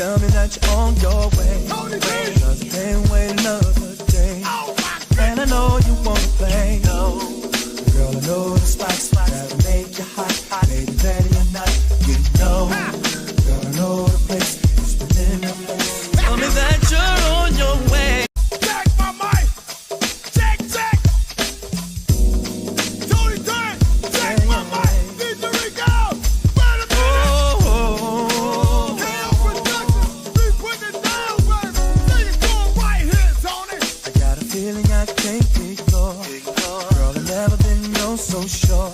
tell me that you're on your way. Cause I can't wait another day. And I know you wanna play. No. Girl, I know the spots that'll make you hot. Maybe ready or not, you know. Girl, I know the place. It's within your face. Tell me that you're on your way. Check my mic. Check. Tony Turn. Check my mic. DJ Rico. Better than KO Productions. We putting it down, baby. Say it going right here, Tony. I got a feeling I can't ignore. Girl, I've never been so sure.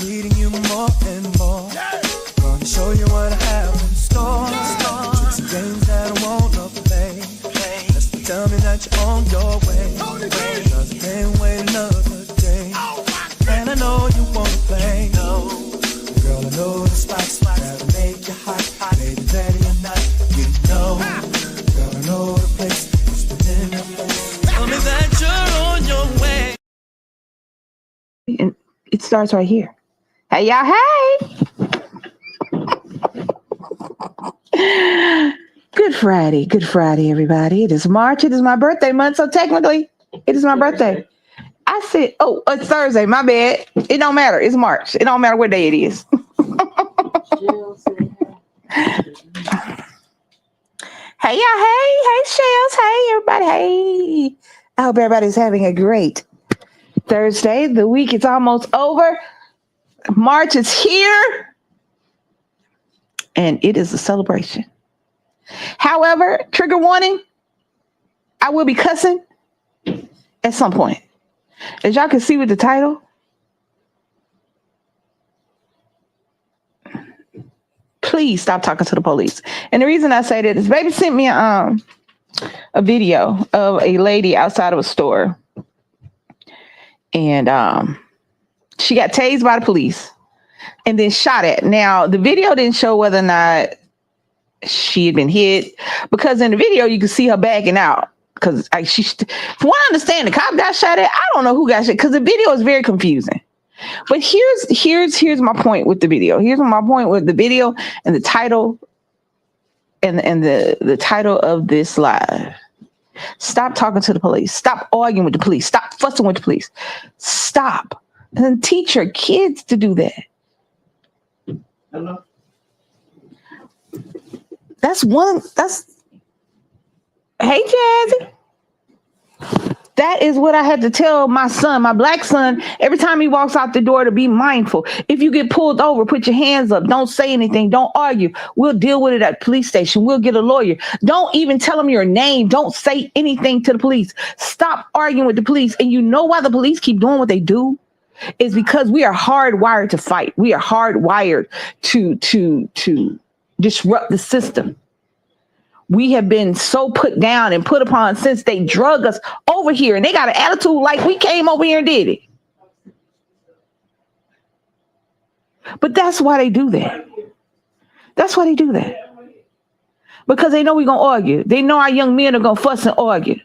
Needing you more and more. Gonna show you what I have in store. Tricks and games that I wanna play. Just tell me that you're on your way. Cause I can't wait another day. And I know you wanna play. Girl, I know the spots that'll make you hot. Baby, ready or not, you know. Girl, I know the place. It's within your face. Tell me that you're on your way. And it starts right here. Hey, y'all. Hey. Good Friday, everybody. It is March. It is my birthday month. So technically, it is my birthday. I said, oh, it's Thursday. My bad. It don't matter. It's March. It don't matter what day it is. Hey, y'all. Hey, Shells. Hey, everybody. Hey. I hope everybody's having a great Thursday. The week is almost over. March is here. And it is a celebration. However, trigger warning, I will be cussing at some point. As y'all can see with the title, please stop talking to the police. And the reason I say that is baby sent me a video of a lady outside of a store. And she got tased by the police and then shot at. Now, the video didn't show whether or not she had been hit, because in the video you can see her backing out. Because from what I understand, the cop got shot at. I don't know who got shot because the video is very confusing. But here's my point with the video. Here's my point with the video and the title and the title of this live. Stop talking to the police. Stop arguing with the police. Stop fussing with the police. Stop. And teach your kids to do that. Hello. Hey, Jazzy. That is what I had to tell my son, my black son, every time he walks out the door, to be mindful. If you get pulled over, put your hands up. Don't say anything. Don't argue. We'll deal with it at the police station. We'll get a lawyer. Don't even tell them your name. Don't say anything to the police. Stop arguing with the police. And you know why the police keep doing what they do? Is because we are hardwired to fight. We are hardwired to disrupt the system. We have been so put down and put upon since they drug us over here, and they got an attitude like we came over here and did it. But that's why they do that. That's why they do that. Because they know we're going to argue. They know our young men are going to fuss and argue.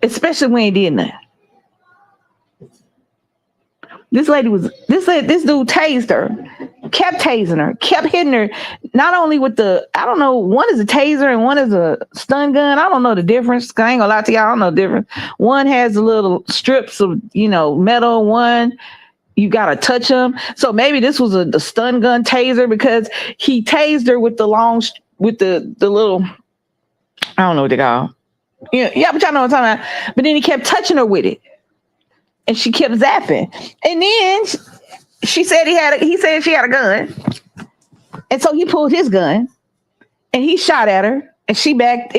Especially when they did nothing. This dude tased her, kept tasing her, kept hitting her, not only with one is a taser and one is a stun gun. I don't know the difference. I ain't gonna lie to y'all, I don't know the difference. One has the little strips of, metal. One, you gotta touch them. So maybe this was the stun gun taser, because he tased her with the little, I don't know what they call. Yeah, but y'all know what I'm talking about. But then he kept touching her with it. And she kept zapping. And then she said he said she had a gun. And so he pulled his gun and he shot at her and she backed.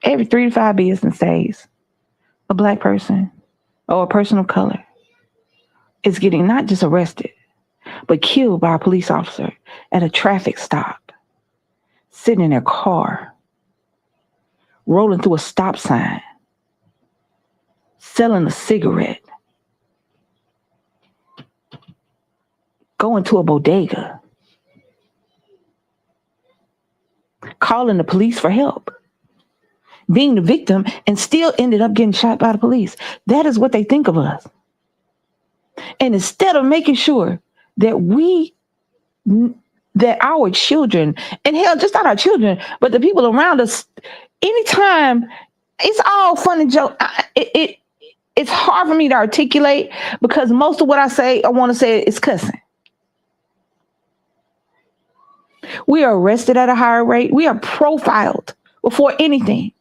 Every 3 to 5 business days, a black person or a person of color is getting not just arrested, but killed by a police officer at a traffic stop, sitting in their car, rolling through a stop sign, selling a cigarette, going to a bodega, calling the police for help, being the victim, and still ended up getting shot by the police. That is what they think of us. And instead of making sure that that our children, and hell, just not our children, but the people around us, anytime, it's all fun and joke. It's hard for me to articulate because most of what I want to say is cussing. We are arrested at a higher rate. We are profiled before anything.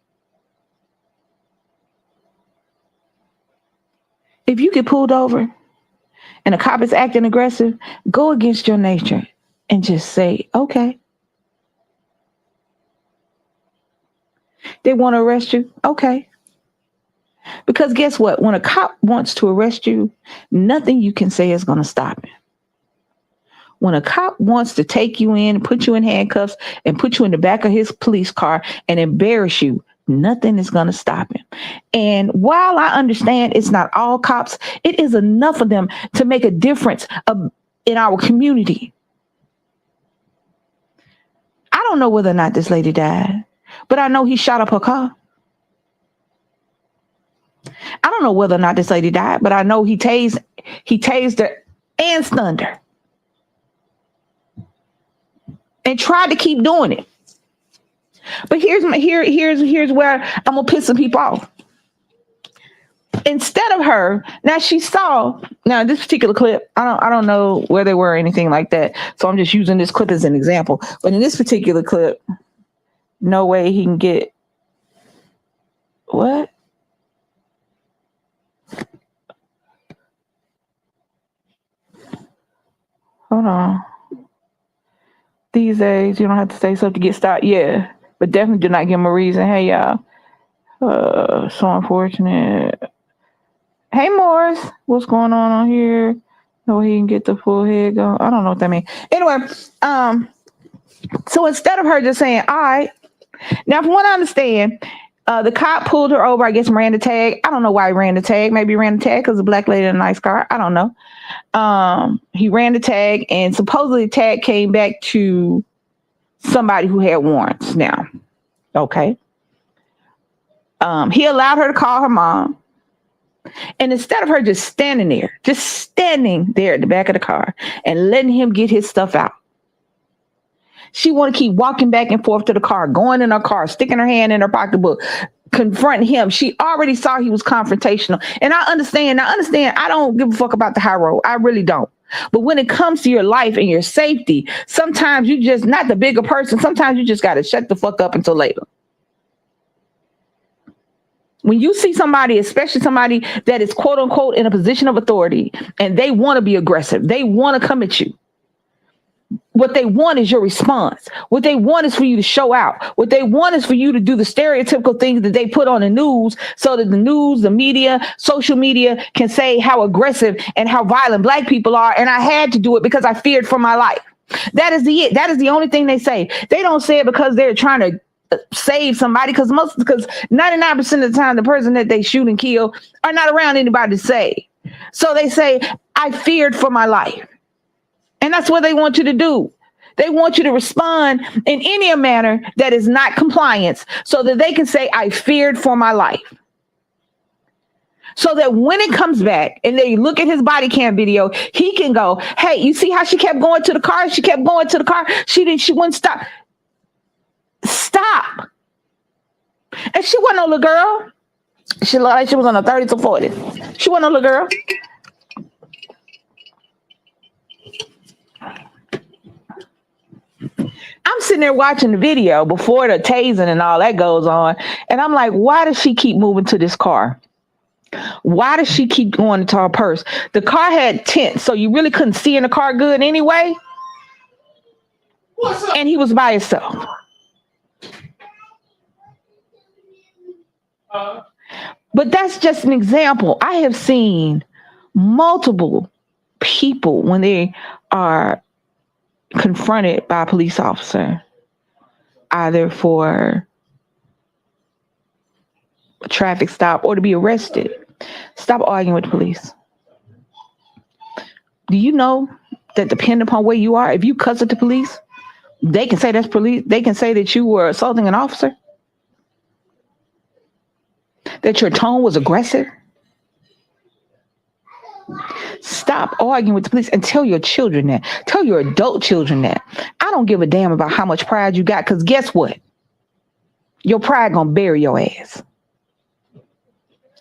If you get pulled over and a cop is acting aggressive, go against your nature and just say, okay. They want to arrest you? Okay. Because guess what? When a cop wants to arrest you, nothing you can say is going to stop him. When a cop wants to take you in, put you in handcuffs, and put you in the back of his police car and embarrass you, nothing is going to stop him. And while I understand it's not all cops, it is enough of them to make a difference in our community. I don't know whether or not this lady died, but I know he shot up her car. I don't know whether or not this lady died, but I know he tased her and stunned her. And tried to keep doing it. But here's where I'm gonna piss some people off. Instead of her, now this particular clip, I don't know where they were or anything like that. So I'm just using this clip as an example. But in this particular clip, no way he can get what? Hold on. These days, you don't have to say something to get stopped. Yeah, but definitely do not give them a reason. Hey, y'all. So unfortunate. Hey, Morris. What's going on here? No, he can get the full head going. I don't know what that means. Anyway, so instead of her just saying, all right. Now, from what I understand, the cop pulled her over, I guess, ran the tag. I don't know why he ran the tag. Maybe he ran the tag because the black lady in a nice car. I don't know. He ran the tag, and supposedly the tag came back to somebody who had warrants now. Okay. He allowed her to call her mom. And instead of her just standing there at the back of the car and letting him get his stuff out, she want to keep walking back and forth to the car, going in her car, sticking her hand in her pocketbook, confronting him. She already saw he was confrontational. And I understand, I don't give a fuck about the high road. I really don't. But when it comes to your life and your safety, sometimes you just, not the bigger person, sometimes you just got to shut the fuck up until later. When you see somebody, especially somebody that is quote unquote in a position of authority, and they want to be aggressive, they want to come at you. What they want is your response. What they want is for you to show out. What they want is for you to do the stereotypical things that they put on the news so that the news, the media, social media can say how aggressive and how violent black people are. And I had to do it because I feared for my life. That is the only thing they say. They don't say it because they're trying to save somebody, because 99% of the time the person that they shoot and kill are not around anybody to save. So they say, I feared for my life. And that's what they want you to do. They want you to respond in any manner that is not compliance so that they can say, I feared for my life. So that when it comes back and they look at his body cam video, he can go, hey, you see how she kept going to the car? She kept going to the car. She wouldn't stop. Stop. And she wasn't no little girl. She looked like she was on the 30s or 40s. She wasn't no little girl. I'm sitting there watching the video before the tasing and all that goes on. And I'm like, why does she keep moving to this car? Why does she keep going into her purse? The car had tint, so you really couldn't see in the car good anyway. What's up? And he was by himself. But that's just an example. I have seen multiple people when they are confronted by a police officer, either for a traffic stop or to be arrested. Stop arguing with the police. Do you know that depending upon where you are, if you cuss at the police, they can say that's police. They can say that you were assaulting an officer, that your tone was aggressive. Stop arguing with the police and tell your children that. Tell your adult children that. I don't give a damn about how much pride you got, because guess what? Your pride gonna bury your ass.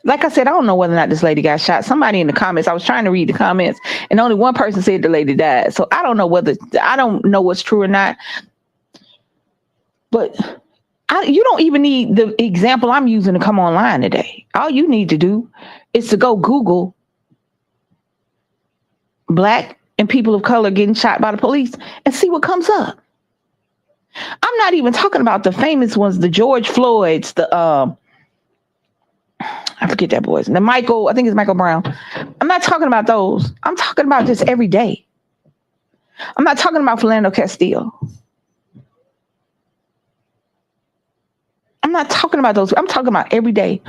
Like I said, I don't know whether or not this lady got shot. Somebody in the comments, I was trying to read the comments, and only one person said the lady died. So I don't know what's true or not. But you don't even need the example I'm using to come online today. All you need to do is to go Google Black and people of color getting shot by the police and see what comes up. I'm not even talking about the famous ones, the George Floyds, I forget that boy's, I think it's Michael Brown. I'm not talking about those. I'm talking about just every day. I'm not talking about Philando Castile. I'm not talking about those. I'm talking about every day.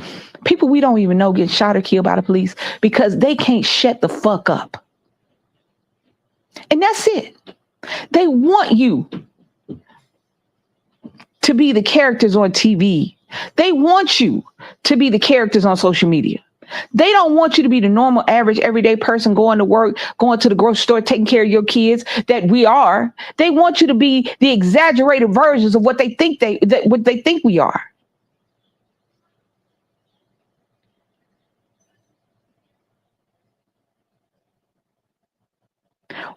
People we don't even know get shot or killed by the police because they can't shut the fuck up. And that's it. They want you to be the characters on TV. They want you to be the characters on social media. They don't want you to be the normal, average, everyday person going to work, going to the grocery store, taking care of your kids that we are. They want you to be the exaggerated versions of what they think we are.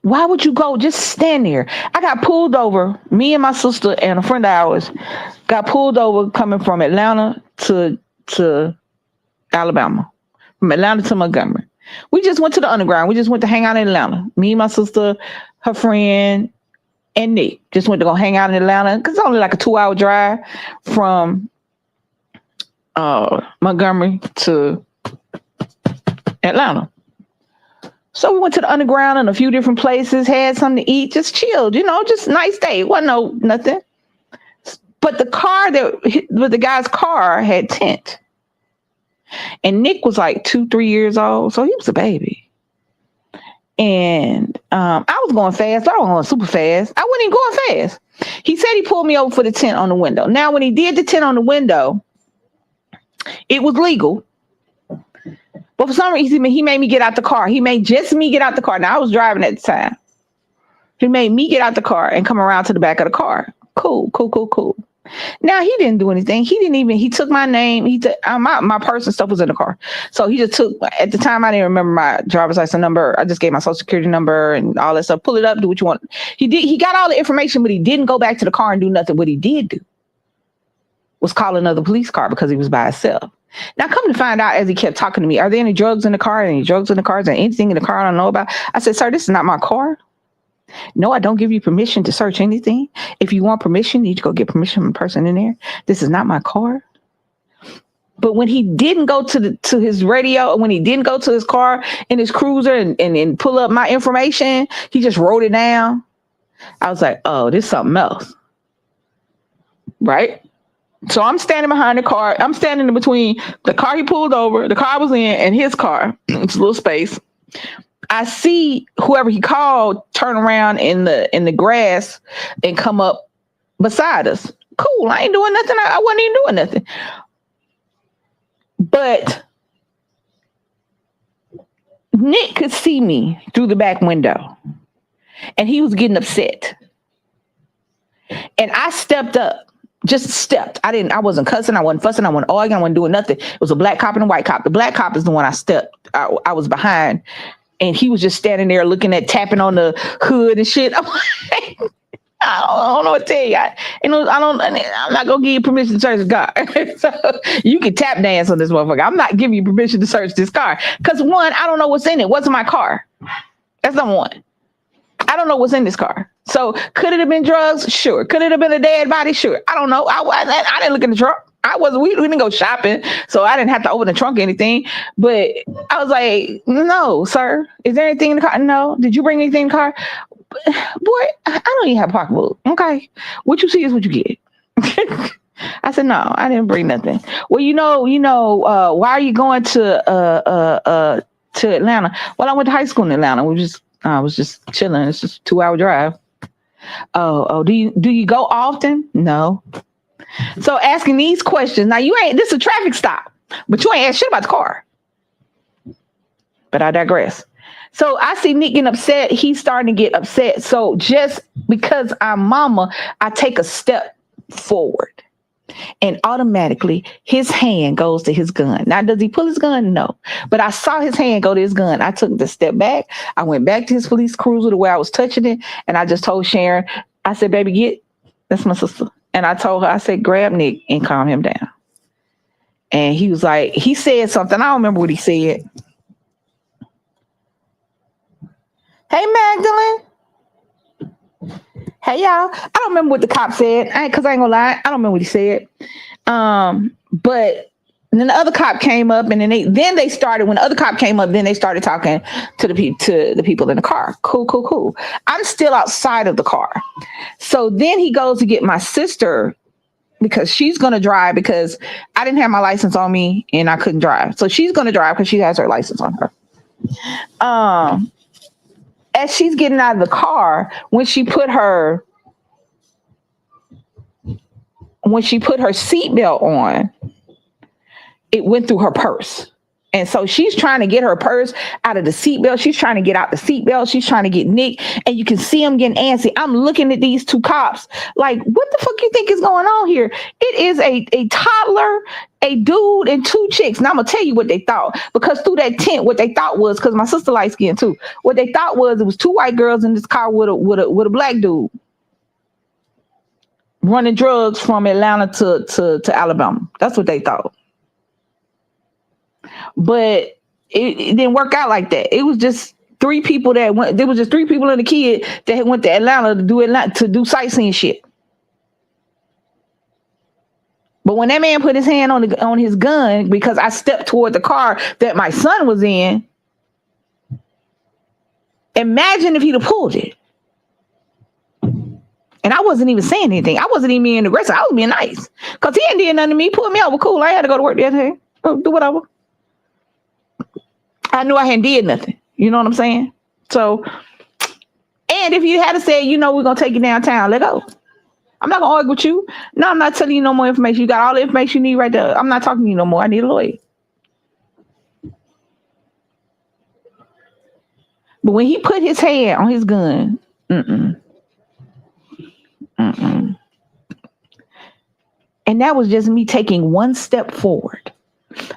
Why would you go just stand there? I got pulled over. Me and my sister and a friend of ours got pulled over coming from Atlanta to Alabama, from Atlanta to Montgomery. We just went to the underground. We just went to hang out in Atlanta. Me, my sister, her friend, and Nick just went to go hang out in Atlanta because it's only like a 2-hour drive from Montgomery to Atlanta. So we went to the underground and a few different places, had something to eat, just chilled, just nice day. It wasn't nothing. But the guy's car had tint. And Nick was like 2-3 years old, so he was a baby. And I was going fast, but I wasn't going super fast. I wasn't even going fast. He said he pulled me over for the tint on the window. Now, when he did the tint on the window, it was legal. But for some reason, he made me get out the car. He made just me get out the car. Now, I was driving at the time. He made me get out the car and come around to the back of the car. Cool. Now, he didn't do anything. He took my name. My purse and stuff was in the car. So he just took, at the time, I didn't remember my driver's license number. I just gave my social security number and all that stuff. Pull it up, do what you want. He got all the information, but he didn't go back to the car and do nothing. What he did do was call another police car because he was by himself. Now, come to find out, as he kept talking to me, are there any drugs in the car? Any drugs in the car? Is there anything in the car I don't know about? I said, sir, this is not my car. No, I don't give you permission to search anything. If you want permission, you need to go get permission from the person in there. This is not my car. But when he didn't go to his radio, when he didn't go to his car in his cruiser and pull up my information, he just wrote it down. I was like, oh, this is something else. Right? So I'm standing behind the car. I'm standing in between the car he pulled over, the car I was in, and his car. It's a little space. I see whoever he called turn around in the grass and come up beside us. Cool. I ain't doing nothing. I wasn't even doing nothing. But Nick could see me through the back window, and he was getting upset. And I stepped up. Just stepped. I wasn't cussing. I wasn't fussing. I wasn't arguing. I wasn't doing nothing. It was a black cop and a white cop. The black cop is the one I stepped. I was behind, and he was just standing there tapping on the hood and shit. I'm like, I don't know what to tell you. I'm not gonna give you permission to search the car. So you can tap dance on this motherfucker. I'm not giving you permission to search this car because one, I don't know what's in it. What's in my car? That's number one. I don't know what's in this car. So could it have been drugs? Sure. Could it have been a dead body? Sure. I don't know. I didn't look in the trunk. We didn't go shopping, so I didn't have to open the trunk or anything. But I was like, no, sir. Is there anything in the car? No. Did you bring anything in the car? Boy, I don't even have a pocketbook. Okay. What you see is what you get. I said, no, I didn't bring nothing. Well, why are you going to Atlanta? Well, I went to high school in Atlanta. I was just chilling. It's just a 2-hour drive. Oh, do you go often? No. So asking these questions. Now this is a traffic stop, but you ain't asked shit about the car. But I digress. So I see Nick getting upset. He's starting to get upset. So just because I'm mama, I take a step forward. And automatically his hand goes to his gun. Now, does he pull his gun? No. But I saw his hand go to his gun. I took the step back. I went back to his police cruiser to where I was touching it. And I just told Sharon, I said, baby, that's my sister. And I told her, I said, grab Nick and calm him down. And he was like, he said something. I don't remember what he said. Hey, Magdalene. Hey, y'all. I don't remember what the cop said. Because I ain't gonna lie. I don't remember what he said. But then the other cop came up, and then they started. When the other cop came up, then they started talking to the people in the car. Cool. I'm still outside of the car. So then he goes to get my sister because she's gonna drive because I didn't have my license on me and I couldn't drive. So she's gonna drive because she has her license on her. As she's getting out of the car, when she put her seatbelt on, it went through her purse. And so she's trying to get her purse out of the seatbelt. She's trying to get out the seatbelt. She's trying to get Nick. And you can see him getting antsy. I'm looking at these two cops like, what the fuck you think is going on here? It is a toddler, a dude, and two chicks. Now I'm going to tell you what they thought. Because through that tent, what they thought was, because my sister light skinned too, what they thought was it was two white girls in this car with a black dude running drugs from Atlanta to Alabama. That's what they thought. But it didn't work out like that. It was just three people that went. There was just three people and a kid that went to Atlanta to do sightseeing shit. But when that man put his hand on his gun, because I stepped toward the car that my son was in, imagine if he'd have pulled it. And I wasn't even saying anything. I wasn't even being aggressive. I was being nice because he ain't did nothing to me. Pulled me over. Cool. I had to go to work the other day. Do whatever. I knew I hadn't did nothing. You know what I'm saying? So, and if you had to say, we're going to take you downtown, let go. I'm not going to argue with you. No, I'm not telling you no more information. You got all the information you need right there. I'm not talking to you no more. I need a lawyer. But when he put his hand on his gun, and that was just me taking one step forward.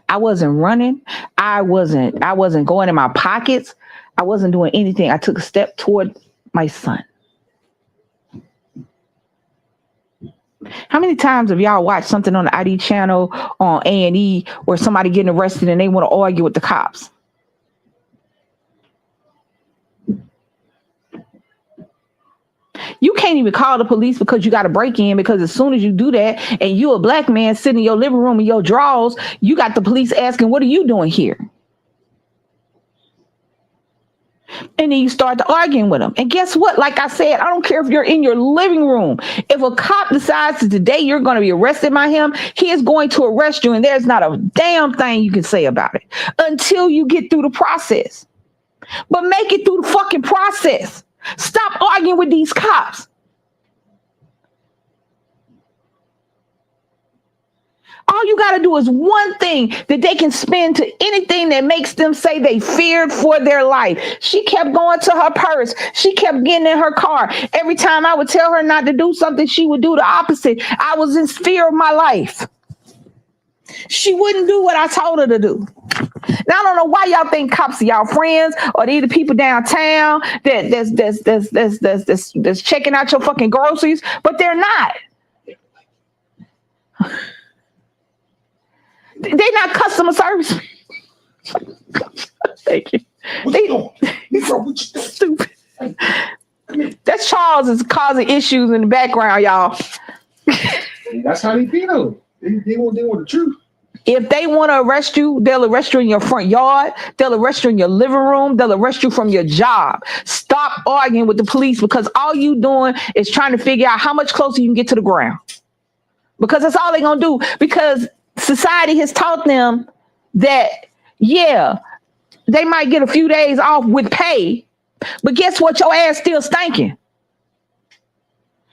I wasn't running. I wasn't going in my pockets. I wasn't doing anything. I took a step toward my son. How many times have y'all watched something on the ID channel on A&E where somebody getting arrested and they want to argue with the cops? You can't even call the police because you got to break in, because as soon as you do that and you a black man sitting in your living room in your drawers, you got the police asking, what are you doing here? And then you start arguing with them. And guess what? Like I said, I don't care if you're in your living room. If a cop decides that today you're going to be arrested by him, he is going to arrest you. And there's not a damn thing you can say about it until you get through the process. But make it through the fucking process. Stop arguing with these cops. All you got to do is one thing that they can spin to anything that makes them say they feared for their life. She kept going to her purse. She kept getting in her car. Every time I would tell her not to do something, she would do the opposite. I was in fear of my life. She wouldn't do what I told her to do. Now, I don't know why y'all think cops are y'all friends, or they're the people downtown that's checking out your fucking groceries, but they're not. They're not customer service. Thank you. Stupid. That Charles is causing issues in the background, y'all. That's how they feel. They want the truth. If they want to arrest you, they'll arrest you in your front yard. They'll arrest you in your living room. They'll arrest you from your job. Stop arguing with the police, because all you doing is trying to figure out how much closer you can get to the ground. Because that's all they're going to do. Because society has taught them that, yeah, they might get a few days off with pay, but guess what? Your ass still stinking.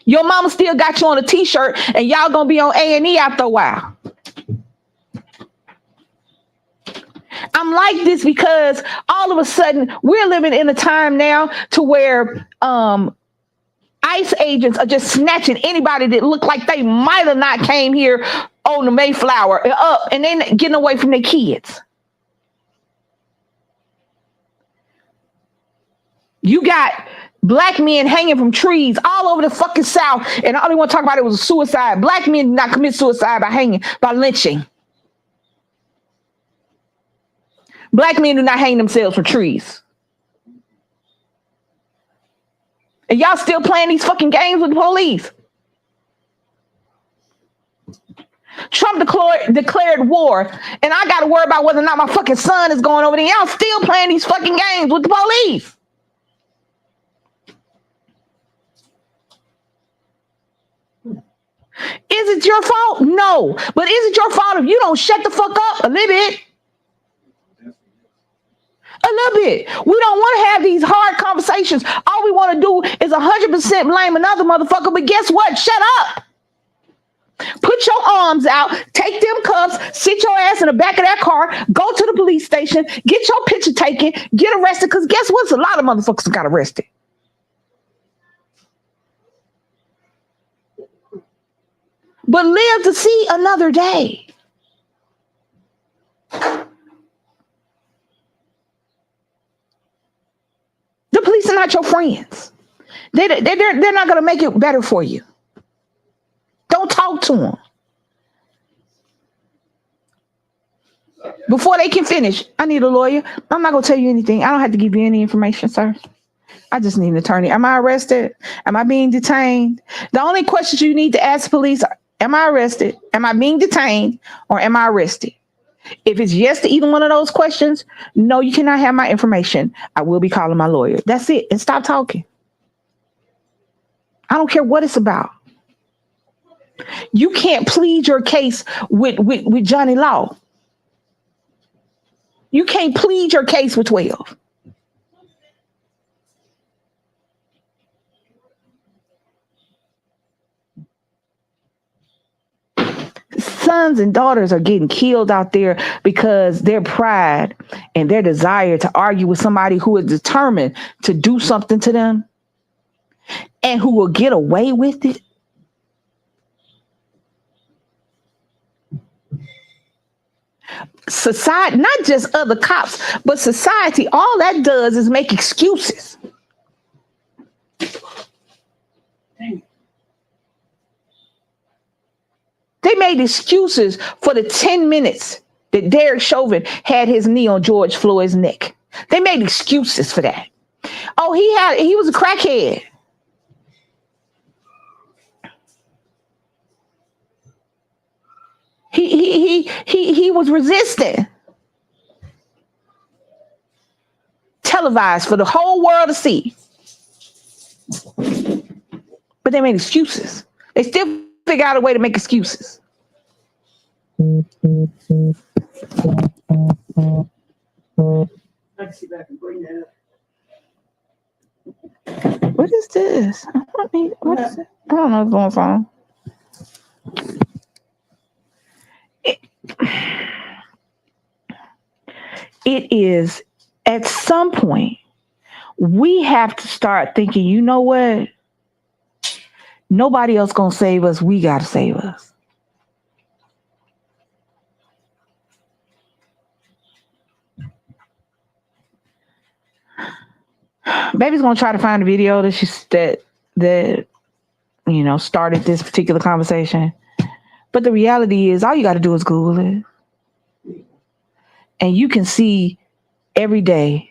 Your mama still got you on a t-shirt, and y'all going to be on A&E after a while. I'm like this because all of a sudden we're living in a time now to where ICE agents are just snatching anybody that look like they might have not came here on the Mayflower up, and then getting away from their kids. You got black men hanging from trees all over the fucking South, and all they want to talk about it was a suicide. Black men did not commit suicide by hanging, by lynching. Black men do not hang themselves from trees. And y'all still playing these fucking games with the police. Trump declared war, and I got to worry about whether or not my fucking son is going over there. Y'all still playing these fucking games with the police. Is it your fault? No. But is it your fault if you don't shut the fuck up a little bit? A little bit. We don't want to have these hard conversations. All we want to do is 100% blame another motherfucker. But guess what? Shut up. Put your arms out, take them cuffs, sit your ass in the back of that car, go to the police station, get your picture taken, get arrested. Because guess what? A lot of motherfuckers got arrested. But live to see another day. The police are not your friends. They're not going to make it better for you. Don't talk to them. Before they can finish, I need a lawyer. I'm not going to tell you anything. I don't have to give you any information, sir. I just need an attorney. Am I arrested? Am I being detained? The only questions you need to ask police are, am I arrested? Am I being detained? Or am I arrested? If it's yes to either one of those questions, no, you cannot have my information. I will be calling my lawyer. That's it. And stop talking. I don't care what it's about. You can't plead your case with Johnny Law. You can't plead your case with 12. Sons and daughters are getting killed out there because their pride and their desire to argue with somebody who is determined to do something to them and who will get away with it. Society, not just other cops, but society, all that does is make excuses. They made excuses for the 10 minutes that Derek Chauvin had his knee on George Floyd's neck. They made excuses for that. Oh, he was a crackhead. He was resistant. Televised for the whole world to see. But they made excuses. They still figure out a way to make excuses. I can see back and bring that up. What is this? What is it? I don't know what's going on. It is at some point we have to start thinking, you know what? Nobody else gonna save us. We gotta save us. Baby's gonna try to find a video that started this particular conversation. But the reality is, all you got to do is Google it. And you can see every day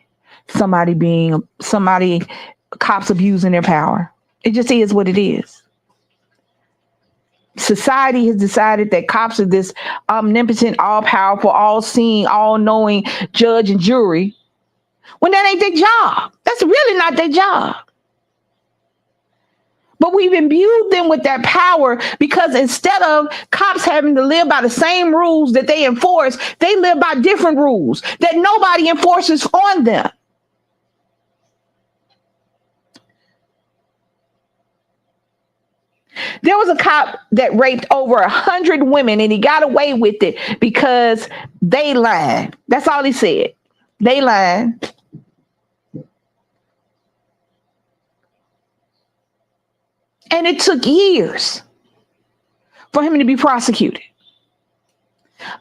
cops abusing their power. It just is what it is. Society has decided that cops are this omnipotent, all-powerful, all-seeing, all-knowing judge and jury, when that ain't their job. That's really not their job. But we've imbued them with that power because instead of cops having to live by the same rules that they enforce, they live by different rules that nobody enforces on them. There was a cop that raped over 100 women and he got away with it because they lied. That's all he said. They lied. And it took years for him to be prosecuted.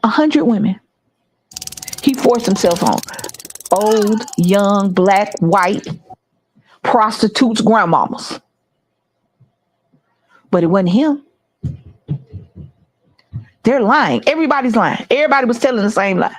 100 women. He forced himself on old, young, black, white, prostitutes, grandmamas. But it wasn't him. They're lying. Everybody's lying. Everybody was telling the same lie.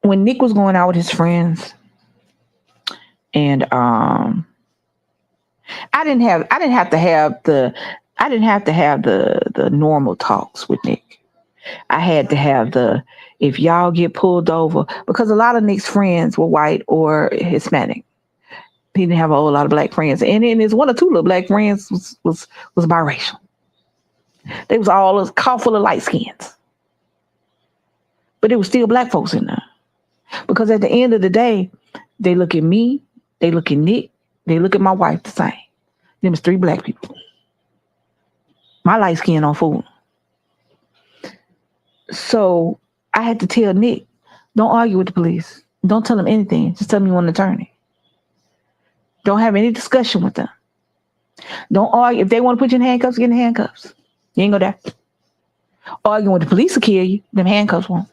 When Nick was going out with his friends, and I didn't have to have the normal talks with Nick. I had to have the, if y'all get pulled over, because a lot of Nick's friends were white or Hispanic. He didn't have a whole lot of black friends, and then his one or two little black friends was biracial. They was all a car full of light skins, but there was still black folks in there. Because at the end of the day, they look at me, they look at Nick, they look at my wife the same. There was 3 black people. My light skin on food. So I had to tell Nick, don't argue with the police. Don't tell them anything. Just tell them you want an attorney. Don't have any discussion with them. Don't argue. If they want to put you in handcuffs, get in handcuffs. You ain't gonna die. Arguing with the police will kill you. Them handcuffs won't.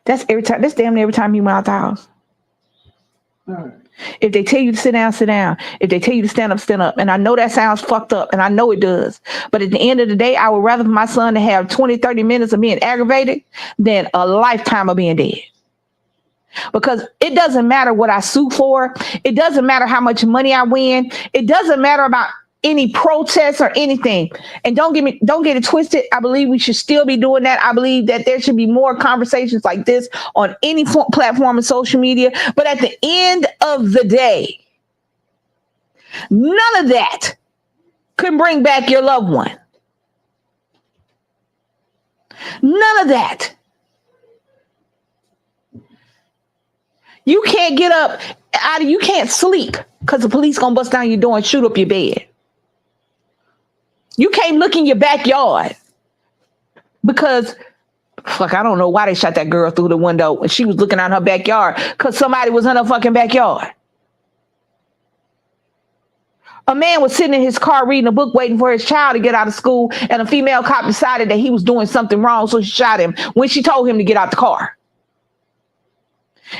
That's every time. That's damn near every time you went out the house. All right. If they tell you to sit down, sit down. If they tell you to stand up, stand up. And I know that sounds fucked up, and I know it does. But at the end of the day, I would rather for my son to have 20, 30 minutes of being aggravated than a lifetime of being dead. Because it doesn't matter what I sue for. It doesn't matter how much money I win. It doesn't matter about any protests or anything. And don't get it twisted. I believe we should still be doing that. I believe that there should be more conversations like this on any platform of social media. But at the end of the day, none of that can bring back your loved one. None of that. You can't get up you can't sleep because the police gonna bust down your door and shoot up your bed. You can't look in your backyard because, fuck, I don't know why they shot that girl through the window when she was looking out her backyard because somebody was in her fucking backyard. A man was sitting in his car reading a book waiting for his child to get out of school, and a female cop decided that he was doing something wrong, so she shot him when she told him to get out the car.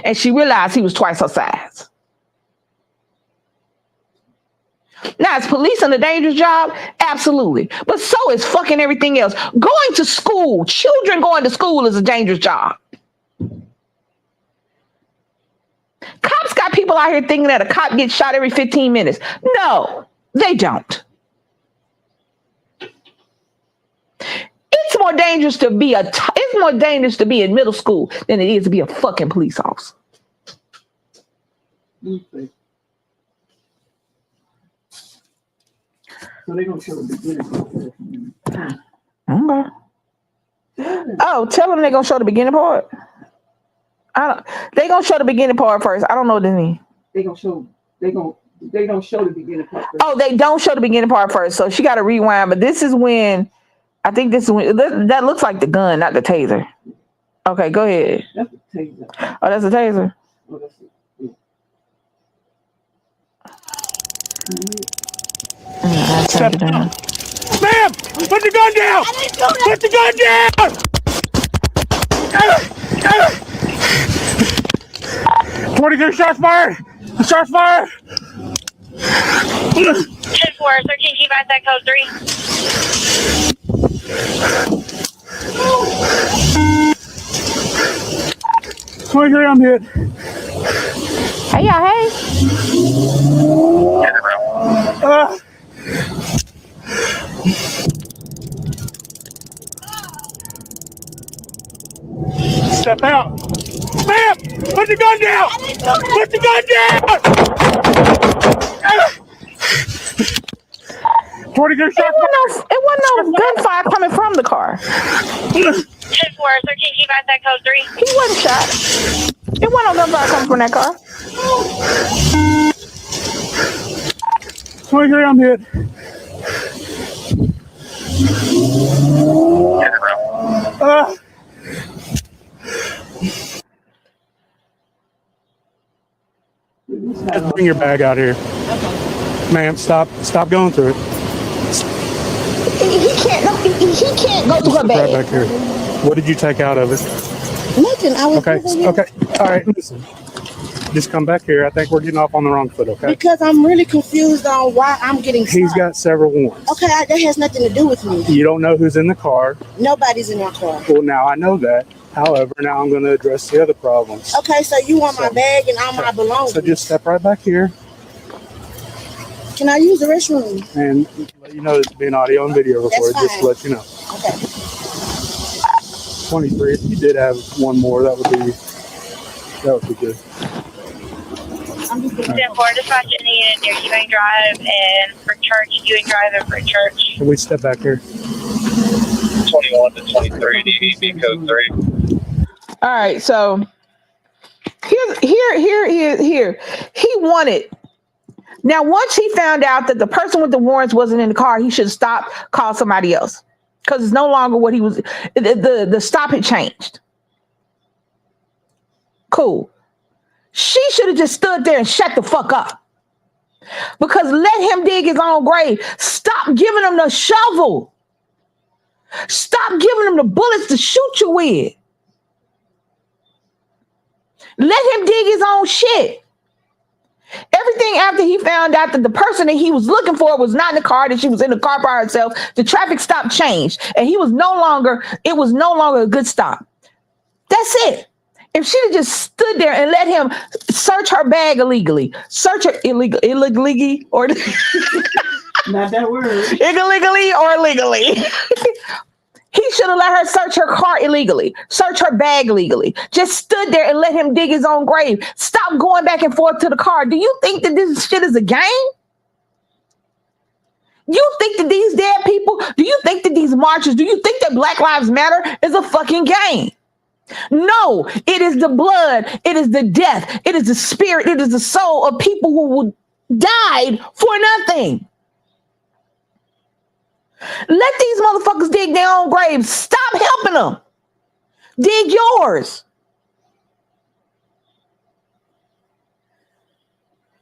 And she realized he was twice her size. Now, is policing a dangerous job? Absolutely. But so is fucking everything else. Going to school, children going to school is a dangerous job. Cops got people out here thinking that a cop gets shot every 15 minutes. No, they don't. It's more dangerous to be in middle school than it is to be a fucking police officer. Okay. So they're gonna show the beginning. Okay. Oh, tell them they're gonna show the beginning part. They gonna show the beginning part first. I don't know what this means. They don't show the beginning part first. Oh, they don't show the beginning part first. So she got to rewind. But this is when, I think this is when, that looks like the gun, not the taser. Okay, go ahead. That's a taser. Oh, that's a taser. Oh, that's it. I turned it down. Ma'am, put the gun down! Put the gun down! 23 shots fired! Shots fired! 10-4, 13 G back code 3. I'm hit. Hey, y'all, hey. Step out. Ma'am! Put the gun down! Put the gun down! 22 shots. It wasn't no gunfire coming from the car. 10-4, 13, keep outside code 3. He wasn't shot. It wasn't no gunfire coming from that car. 23, I'm hit. Just bring your bag out here. Ma'am, stop going through it. He can't go to her Right bag. back here. What did you take out of it? Nothing. I was Okay, okay. All right, listen. Just come back here. I think we're getting off on the wrong foot, okay? because I'm really confused on why I'm getting He's stopped. got several warrants. Okay, that has nothing to do with me. You don't know who's in the car. Nobody's in my car. Well, now I know that. However, now I'm going to address the other problems. Okay, so you want my bag and all my belongings. So just step right back here Can I use the restroom? and let you know it's being audio and video recorded, just to fine. let you know. Okay. 23, if you did have one more, that would be good. 10-4, dispatch Indian near Ewing Drive and for church, Ewing Drive and for church. Can we step back here? 21 to 23, DEB code 3. All right, so here. He wanted. Now, once he found out that the person with the warrants wasn't in the car, he should stop, call somebody else, because it's no longer what he was. The stop had changed. Cool. She should have just stood there and shut the fuck up. Because let him dig his own grave. Stop giving him the shovel. Stop giving him the bullets to shoot you with. Let him dig his own shit. Everything after he found out that the person that he was looking for was not in the car, that she was in the car by herself, the traffic stop changed, and it was no longer a good stop. That's it. If she'd have just stood there and let him search her bag illegally, search her illegally or Not that word. illegally or legally. He should have let her search her car illegally, search her bag illegally. Just stood there and let him dig his own grave. Stop going back and forth to the car. Do you think that this shit is a game? You think that these dead people, do you think that these marches, do you think that Black Lives Matter is a fucking game? No, it is the blood, it is the death, it is the spirit, it is the soul of people who died for nothing. Let these motherfuckers dig their own graves. Stop helping them. Dig yours.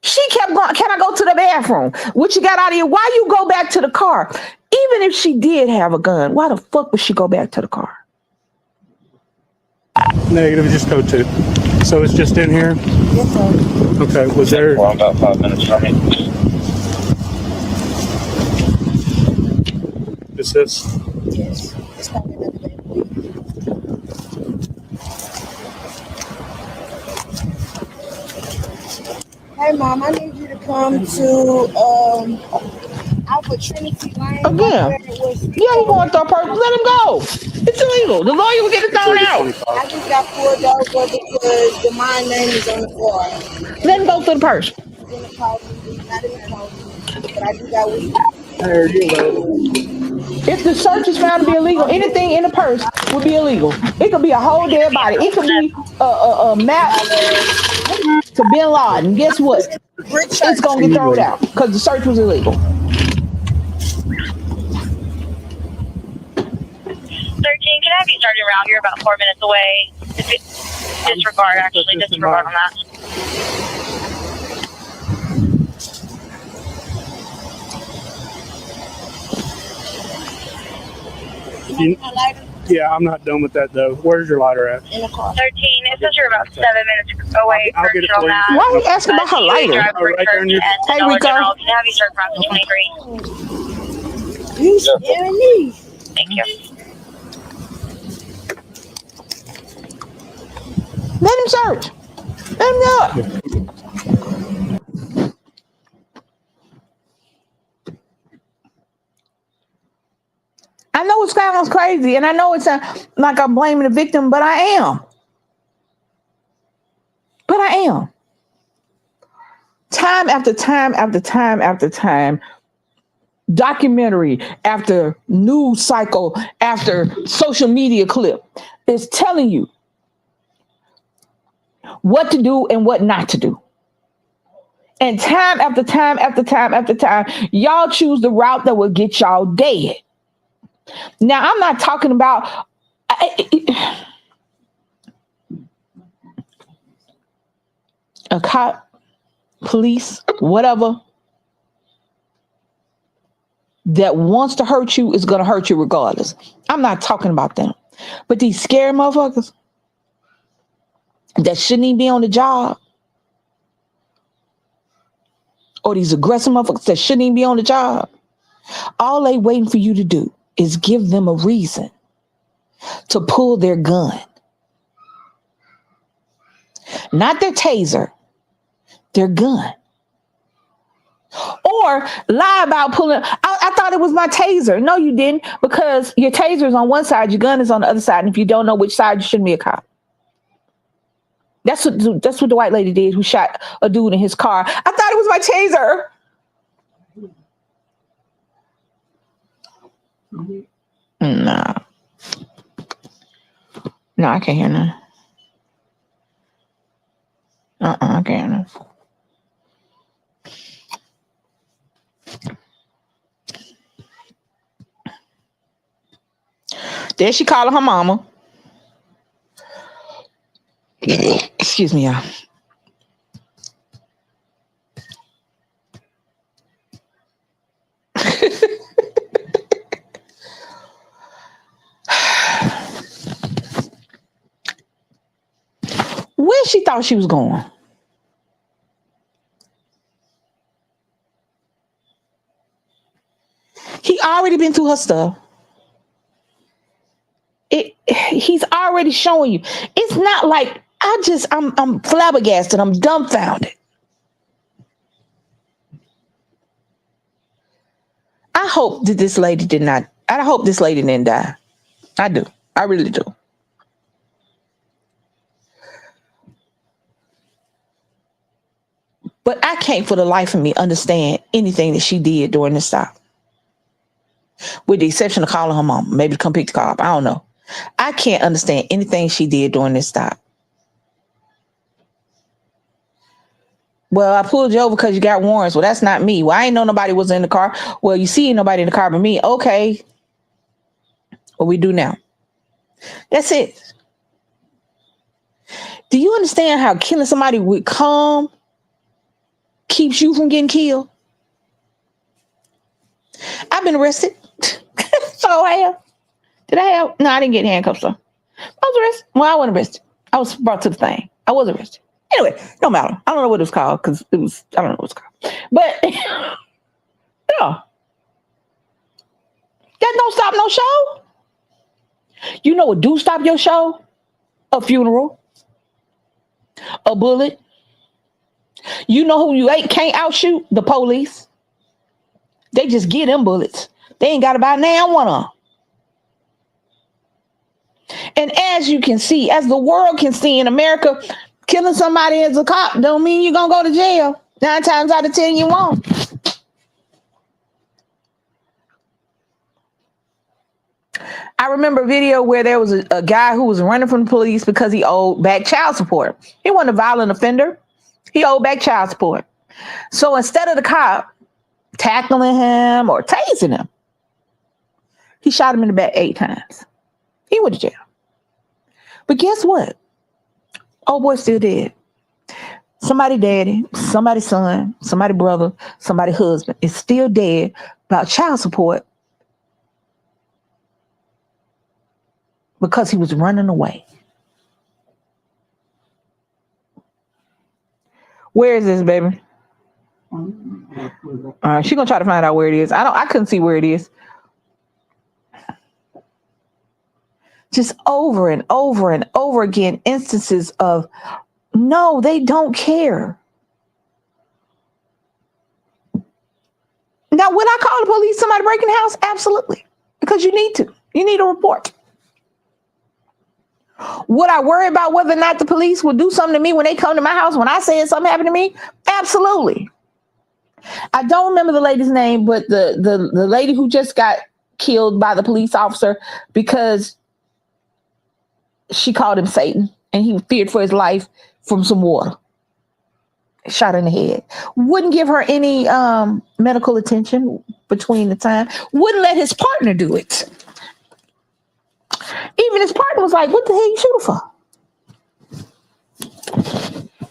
She kept going, can I go to the bathroom? What you got out of here? Why you go back to the car? Even if she did have a gun, why the fuck would she go back to the car? Negative, just code 2. So it's just in here? Yes, sir. Okay, was there... Well, I'm about 5 minutes from you. Is this... Yes. It's probably another day. Hey, Mom, I need you to come to Alpha Trinity Lane. Again. Where it was- Yeah, he going to throw person. Let him go. It's illegal. The lawyer will get it thrown out. I just got pulled over because my name is on the car. Let him go through the purse. It's in the car, not in the car, but I just got weed. There you go. If the search is found to be illegal, anything in the purse would be illegal. It could be a whole dead body. It could be a map to Bin Laden. Guess what? It's going to get thrown out because the search was illegal. 13, can I have you starting around? You're about 4 minutes away. Disregard on that. Yeah, I'm not done with that though. Where's your lighter at? In the car. 13, it says you're about 7 minutes away I'll from get it Central for you. Mass. Why are we asking about her lighter? Drive for Right there in church your- and Hey, Dollar Rico. General. Can I have you start from 23? You scaring me. Thank you. Let him search. Let him do it. I know it sounds crazy, and I know it sounds like I'm blaming the victim, but I am. But I am. Time after time after time after time, documentary after news cycle after social media clip is telling you what to do and what not to do. And time after time after time after time, y'all choose the route that will get y'all dead. Now, I'm not talking about a cop, police, whatever, that wants to hurt you is going to hurt you regardless. I'm not talking about them. But these scary motherfuckers that shouldn't even be on the job, or these aggressive motherfuckers that shouldn't even be on the job, all they waiting for you to do is give them a reason to pull their gun. Not their taser, their gun. Or lie about pulling. I thought it was my taser. No, you didn't, because your taser is on one side, your gun is on the other side. And if you don't know which side, you shouldn't be a cop. That's what the white lady did who shot a dude in his car. I thought it was my taser. No. No, I can't hear none. I can't hear none. There she calling her mama. Excuse me, y'all. Where she thought she was going? He already been through her stuff. He's already showing you. It's not like I'm flabbergasted. I'm dumbfounded. I hope that this lady didn't die. I do. I really do. But I can't for the life of me understand anything that she did during this stop. With the exception of calling her mom, maybe to come pick the car up. I don't know. I can't understand anything she did during this stop. Well, I pulled you over because you got warrants. Well, that's not me. Well, I ain't know nobody was in the car. Well, you see nobody in the car but me. Okay. What we do now? That's it. Do you understand how killing somebody with calm keeps you from getting killed? I've been arrested. So I have. Did I have? No, I didn't get handcuffs though. I was arrested. Well, I wasn't arrested. I was brought to the thing. I was arrested. Anyway, no matter. I don't know what it was called because I don't know what it's called. But yeah, that don't stop no show. You know what do stop your show? A funeral, a bullet. You know who you can't outshoot? The police. They just get them bullets. They ain't got to buy now one of them. And as you can see, as the world can see in America, killing somebody as a cop don't mean you're going to go to jail. 9 times out of 10, you won't. I remember a video where there was a guy who was running from the police because he owed back child support. He wasn't a violent offender. He owed back child support. So instead of the cop tackling him or tasing him, he shot him in the back 8 times. He went to jail. But guess what? Old boy still dead. Somebody daddy, somebody son, somebody brother, somebody husband is still dead about child support because he was running away. Where is this, baby? She's gonna try to find out where it is. I couldn't see where it is. Just over and over and over again, instances of no, they don't care. Now, would I call the police somebody breaking the house? Absolutely. Because you need to. You need a report. Would I worry about whether or not the police would do something to me when they come to my house when I said something happened to me? Absolutely. I don't remember the lady's name, but the lady who just got killed by the police officer because she called him Satan and he feared for his life from some water. Shot in the head. Wouldn't give her any medical attention between the time. Wouldn't let his partner do it. Even his partner was like, "What the hell you shooting for?"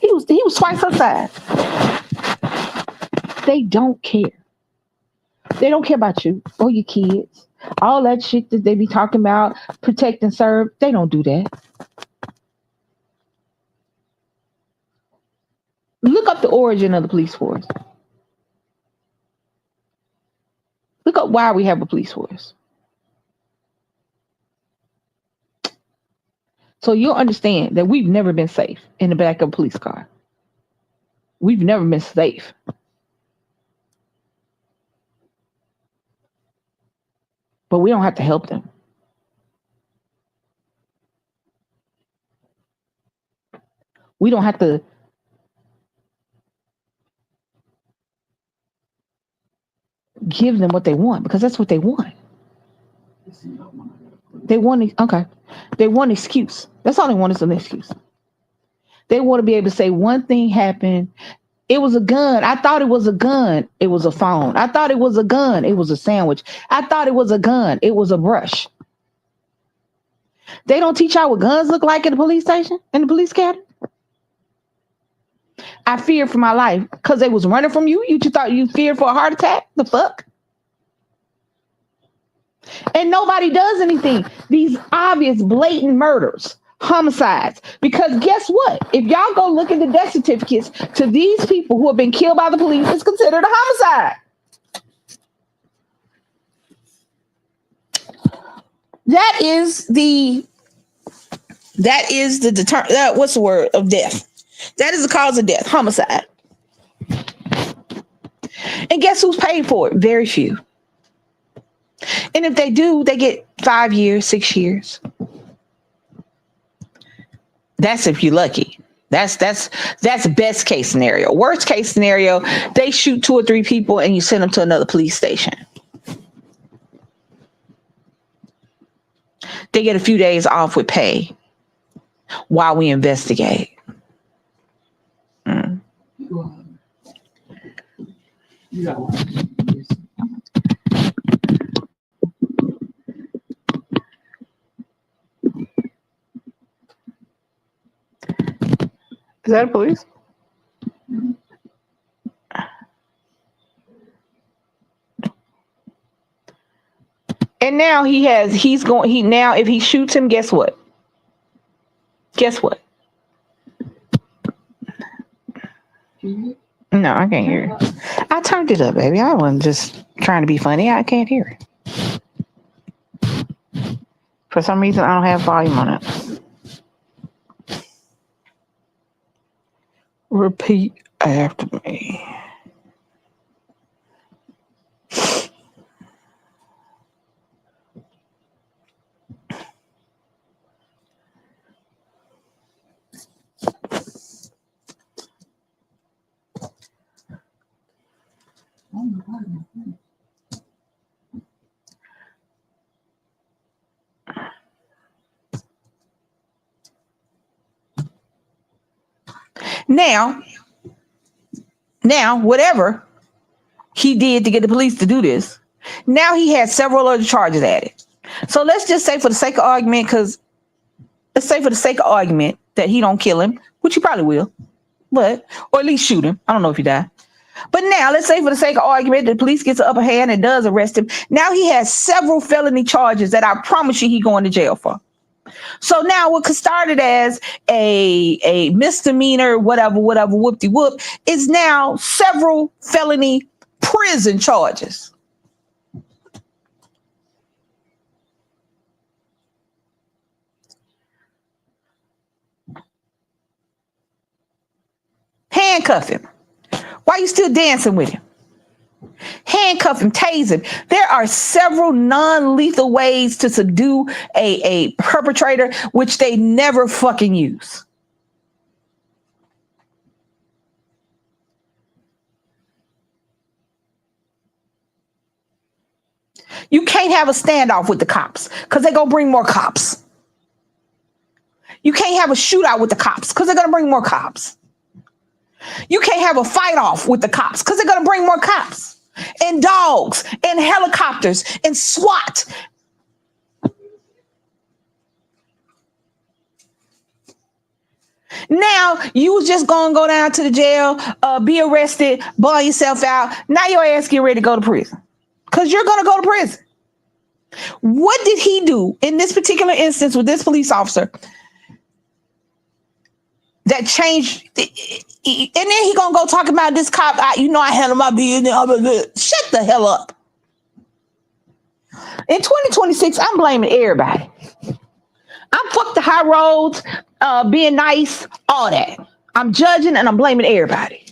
He was twice her size. They don't care. They don't care about you or your kids. All that shit that they be talking about, protect and serve. They don't do that. Look up the origin of the police force. Look up why we have a police force. So you'll understand that we've never been safe in the back of a police car. We've never been safe. But we don't have to help them. We don't have to give them what they want because that's what they want. They want They want an excuse. That's all they want is an excuse. They want to be able to say one thing happened. It was a gun. I thought it was a gun. It was a phone. I thought it was a gun. It was a sandwich. I thought it was a gun. It was a brush. They don't teach y'all what guns look like at the police station, in the police academy. I feared for my life because they was running from you. You just thought you feared for a heart attack? The fuck? And nobody does anything. These obvious blatant murders, homicides. Because guess what? If y'all go look at the death certificates to these people who have been killed by the police, it's considered a homicide. That is the what's the word of death? That is the cause of death, homicide. And guess who's paid for it? Very few. And if they do, they get 5 years, 6 years. That's if you're lucky. That's best case scenario. Worst case scenario, they shoot 2 or 3 people and you send them to another police station. They get a few days off with pay while we investigate. You got one. Is that a police? And now if he shoots him, guess what? Guess what? No, I can't hear it. I turned it up, baby. I wasn't just trying to be funny. I can't hear it. For some reason, I don't have volume on it. Repeat after me. Now, whatever he did to get the police to do this, now he has several other charges added. So let's just say for the sake of argument, that he don't kill him, which he probably will, or at least shoot him. I don't know if he died. But now let's say for the sake of argument, the police gets the upper hand and does arrest him. Now he has several felony charges that I promise you he's going to jail for. So now what started as a misdemeanor, whatever, whoop-de-whoop, is now several felony prison charges. Handcuff him. Why are you still dancing with him? handcuff him, tase him. There are several non-lethal ways to subdue a perpetrator, which they never fucking use. You can't have a standoff with the cops because they're going to bring more cops. You can't have a shootout with the cops because they're going to bring more cops. You can't have a fight off with the cops because they're going to bring more cops and dogs and helicopters and SWAT. Now you was just going to go down to the jail, be arrested, bond yourself out. Now your ass get ready to go to prison because you're going to go to prison. What did he do in this particular instance with this police officer that changed? And then he gonna go talk about this cop. I handle my business. Shut the hell up. In 2026, I'm blaming everybody. I'm fuck the high roads, being nice, all that. I'm judging and I'm blaming everybody.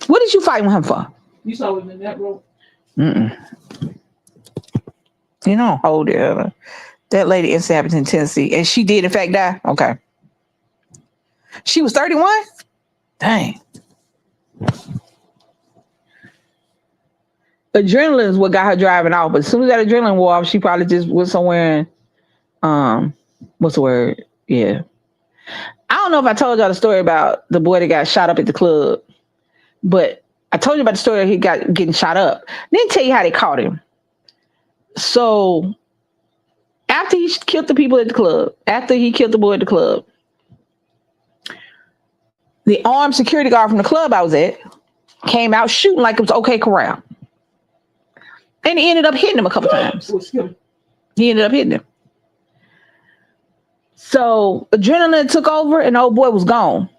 What did you fight with him for? You saw him in that room? You know, hold it. That lady in Sappington, Tennessee, and she did in fact die. Okay. She was 31? Dang. Adrenaline is what got her driving off, but as soon as that adrenaline wore off, she probably just was somewhere in, what's the word? Yeah. I don't know if I told y'all the story about the boy that got shot up at the club, but I told you about the story that he got getting shot up. Didn't tell you how they caught him. So after he killed the people at the club, after he killed the boy at the club, the armed security guard from the club I was at came out shooting like it was OK Corral. And he ended up hitting him a couple times. He ended up hitting him. So adrenaline took over and the old boy was gone.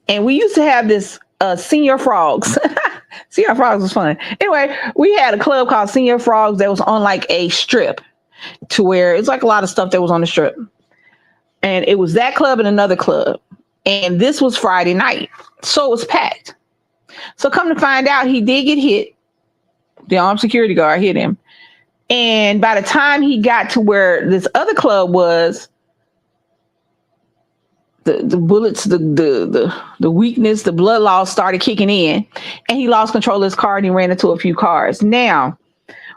And we used to have this Senior Frogs. Senior Frogs was fun. Anyway, we had a club called Senior Frogs that was on like a strip to where it's like a lot of stuff that was on the strip. And it was that club and another club. And this was Friday night. So it was packed. So come to find out, he did get hit. The armed security guard hit him. And by the time he got to where this other club was, the bullets, the weakness, the blood loss started kicking in, and he lost control of his car and he ran into a few cars. Now,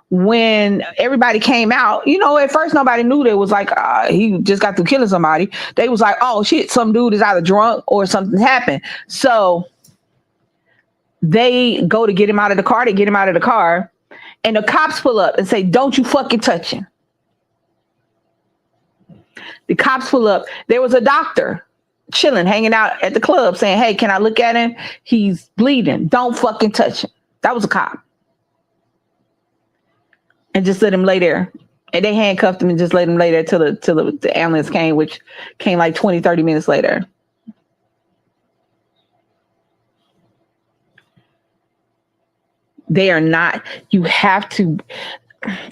when everybody came out, at first nobody knew that it was like he just got through killing somebody. They was like, oh shit, some dude is either drunk or something happened. So they go to get him out of the car. They get him out of the car, and the cops pull up and say, don't you fucking touch him. The cops pull up. There was a doctor chilling, hanging out at the club saying, hey, can I look at him? He's bleeding. Don't fucking touch him. That was a cop. And just let him lay there. And they handcuffed him and just let him lay there till the ambulance came, which came like 20, 30 minutes later. They are not, you have to,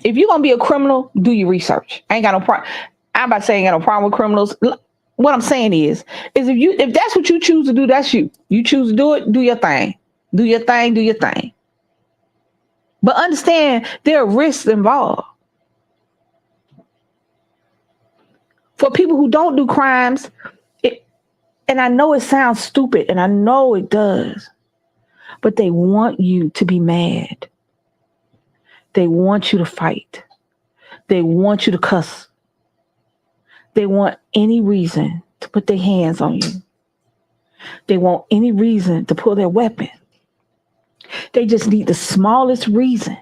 if you're going to be a criminal, do your research. I ain't got no problem. I'm about to say I ain't got no problem with criminals. What I'm saying is if that's what you choose to do, that's you. You choose to do it, do your thing. Do your thing, do your thing. But understand there are risks involved. For people who don't do crimes, and I know it sounds stupid, and I know it does, but they want you to be mad. They want you to fight. They want you to cuss. They want any reason to put their hands on you. They want any reason to pull their weapon. They just need the smallest reason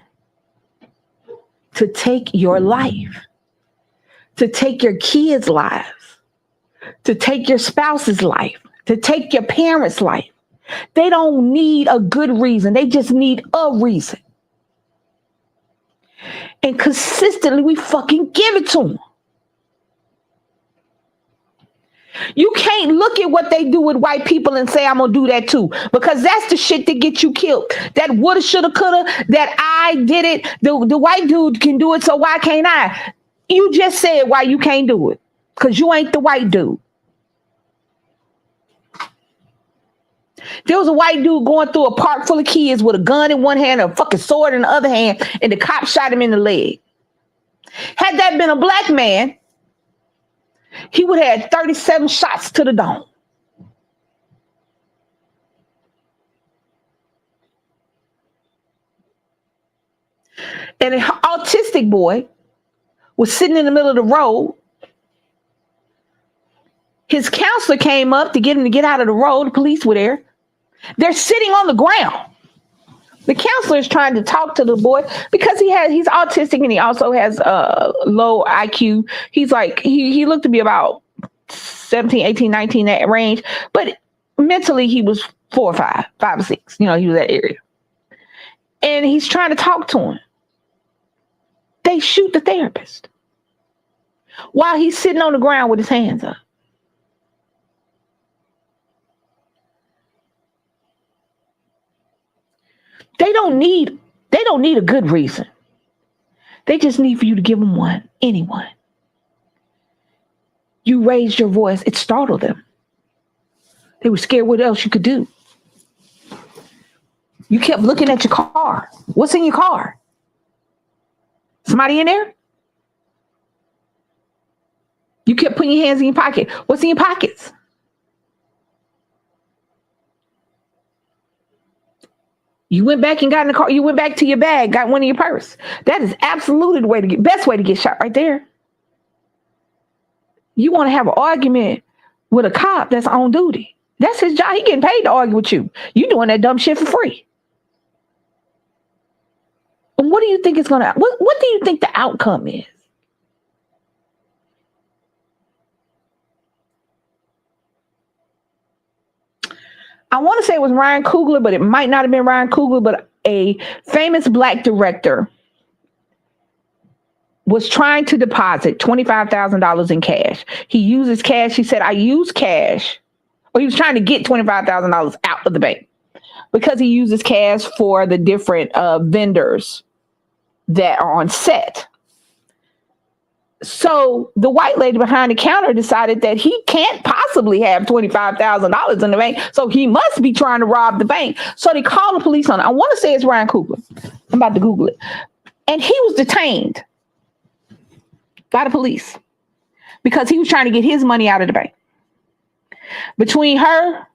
to take your life, to take your kids' lives, to take your spouse's life, to take your parents' life. They don't need a good reason. They just need a reason. And consistently, we fucking give it to them. You can't look at what they do with white people and say, I'm going to do that too. Because that's the shit that gets you killed. That woulda, shoulda, coulda, that I did it. The white dude can do it, so why can't I? You just said why you can't do it. Because you ain't the white dude. There was a white dude going through a park full of kids with a gun in one hand and a fucking sword in the other hand, and the cop shot him in the leg. Had that been a black man, he would have had 37 shots to the dome. And an autistic boy was sitting in the middle of the road. His counselor came up to get him to get out of the road. The police were there. They're sitting on the ground. The counselor is trying to talk to the boy because he's autistic and he also has low IQ. He's like, he looked to be about 17, 18, 19, that range. But mentally, he was 4 or 5 or 6. You know, he was that area. And he's trying to talk to him. They shoot the therapist while he's sitting on the ground with his hands up. They don't need a good reason. They just need for you to give them one, anyone. You raised your voice. It startled them. They were scared what else you could do. You kept looking at your car. What's in your car? Somebody in there? You kept putting your hands in your pocket. What's in your pockets? You went back and got in the car. You went back to your bag, got one in your purse. That is absolutely the best way to get shot right there. You want to have an argument with a cop that's on duty. That's his job. He getting paid to argue with you. You doing that dumb shit for free. And what do you think is going to, what do you think the outcome is? I want to say it was Ryan Coogler, but it might not have been Ryan Coogler, but a famous black director was trying to deposit $25,000 in cash. He uses cash. He said, I use cash. Or he was trying to get $25,000 out of the bank because he uses cash for the different vendors that are on set. So the white lady behind the counter decided that he can't possibly have $25,000 in the bank. So he must be trying to rob the bank. So they called the police on it. I want to say it's Ryan Coogler. I'm about to Google it. And he was detained by the police because he was trying to get his money out of the bank. Between her,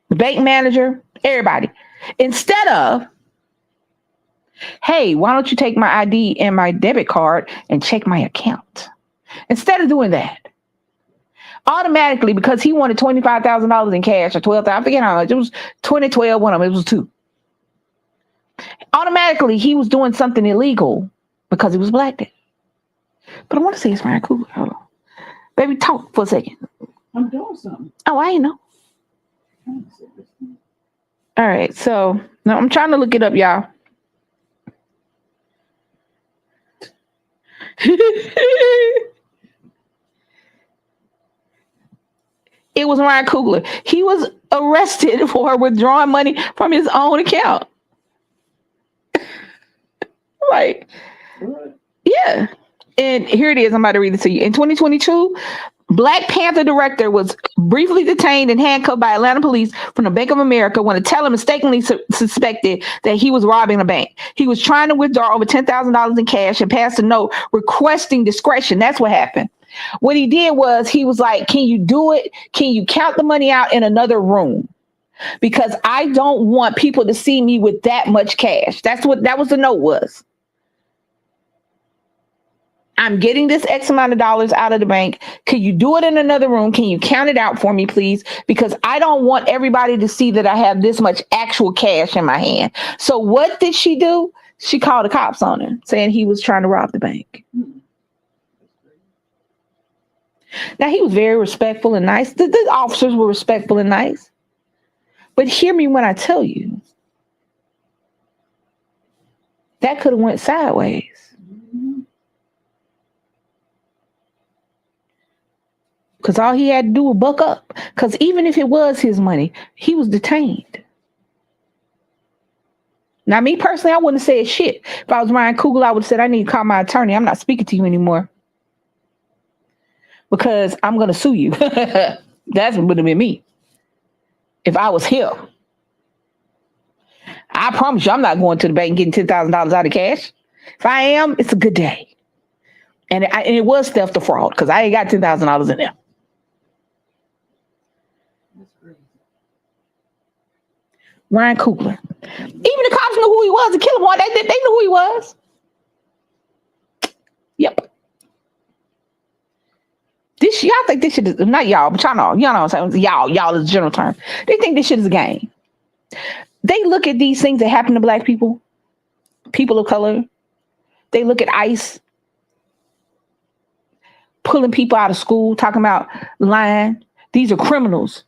the bank manager, everybody, instead of, hey, why don't you take my ID and my debit card and check my account? Instead of doing that, automatically, because he wanted $25,000 in cash or $12,000, I forget how much, it was 2012, one of them, it was 2. Automatically, he was doing something illegal because he was black then. But I want to say it's Ryan Coogler. Hold on. Baby, talk for a second. I'm doing something. Oh, I ain't know. All right, so now I'm trying to look it up, y'all. It was Ryan Coogler. He was arrested for withdrawing money from his own account. Like, yeah. And here it is. I'm about to read it to you. In 2022, Black Panther director was briefly detained and handcuffed by Atlanta police from the Bank of America when a teller mistakenly suspected that he was robbing a bank. He was trying to withdraw over $10,000 in cash and passed a note requesting discretion. That's what happened. What he did was he was like, can you do it? Can you count the money out in another room? Because I don't want people to see me with that much cash. That was the note was. I'm getting this X amount of dollars out of the bank. Can you do it in another room? Can you count it out for me, please? Because I don't want everybody to see that I have this much actual cash in my hand. So what did she do? She called the cops on him, saying he was trying to rob the bank. Now, he was very respectful and nice. The officers were respectful and nice. But hear me when I tell you, that could have went sideways. Because all he had to do was buck up. Because even if it was his money, he was detained. Now, me personally, I wouldn't have said shit. If I was Ryan Coogler, I would have said, I need to call my attorney. I'm not speaking to you anymore. Because I'm going to sue you. That's what would have been me. if I was here. I promise you, I'm not going to the bank and getting $10,000 out of cash. If I am, it's a good day. And it was theft or fraud because I ain't got $10,000 in there. Ryan Coogler. Even the cops knew who he was. The killer boy, they knew who he was. Yep. Y'all think this shit is not y'all, but y'all know what I'm saying. Y'all is a general term. They think this shit is a game. They look at these things that happen to black people, people of color. They look at ICE pulling people out of school, talking about lying. These are criminals.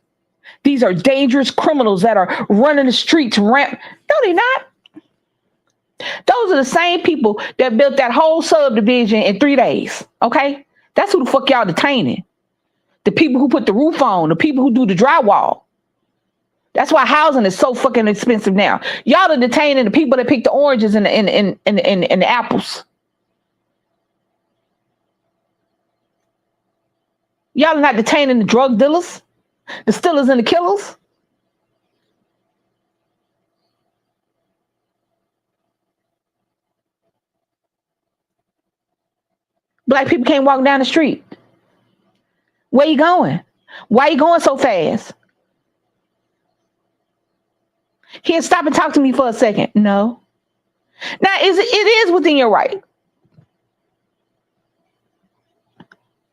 These are dangerous criminals that are running the streets. No, they're not. Those are the same people that built that whole subdivision in 3 days. Okay? That's who the fuck y'all detaining. The people who put the roof on, the people who do the drywall. That's why housing is so fucking expensive now. Y'all are detaining the people that pick the oranges and the apples. Y'all are not detaining the drug dealers, the stealers and the killers. Black people can't walk down the street. Where you going? Why you going so fast? Here, stop and talk to me for a second. No. Now, it is within your right.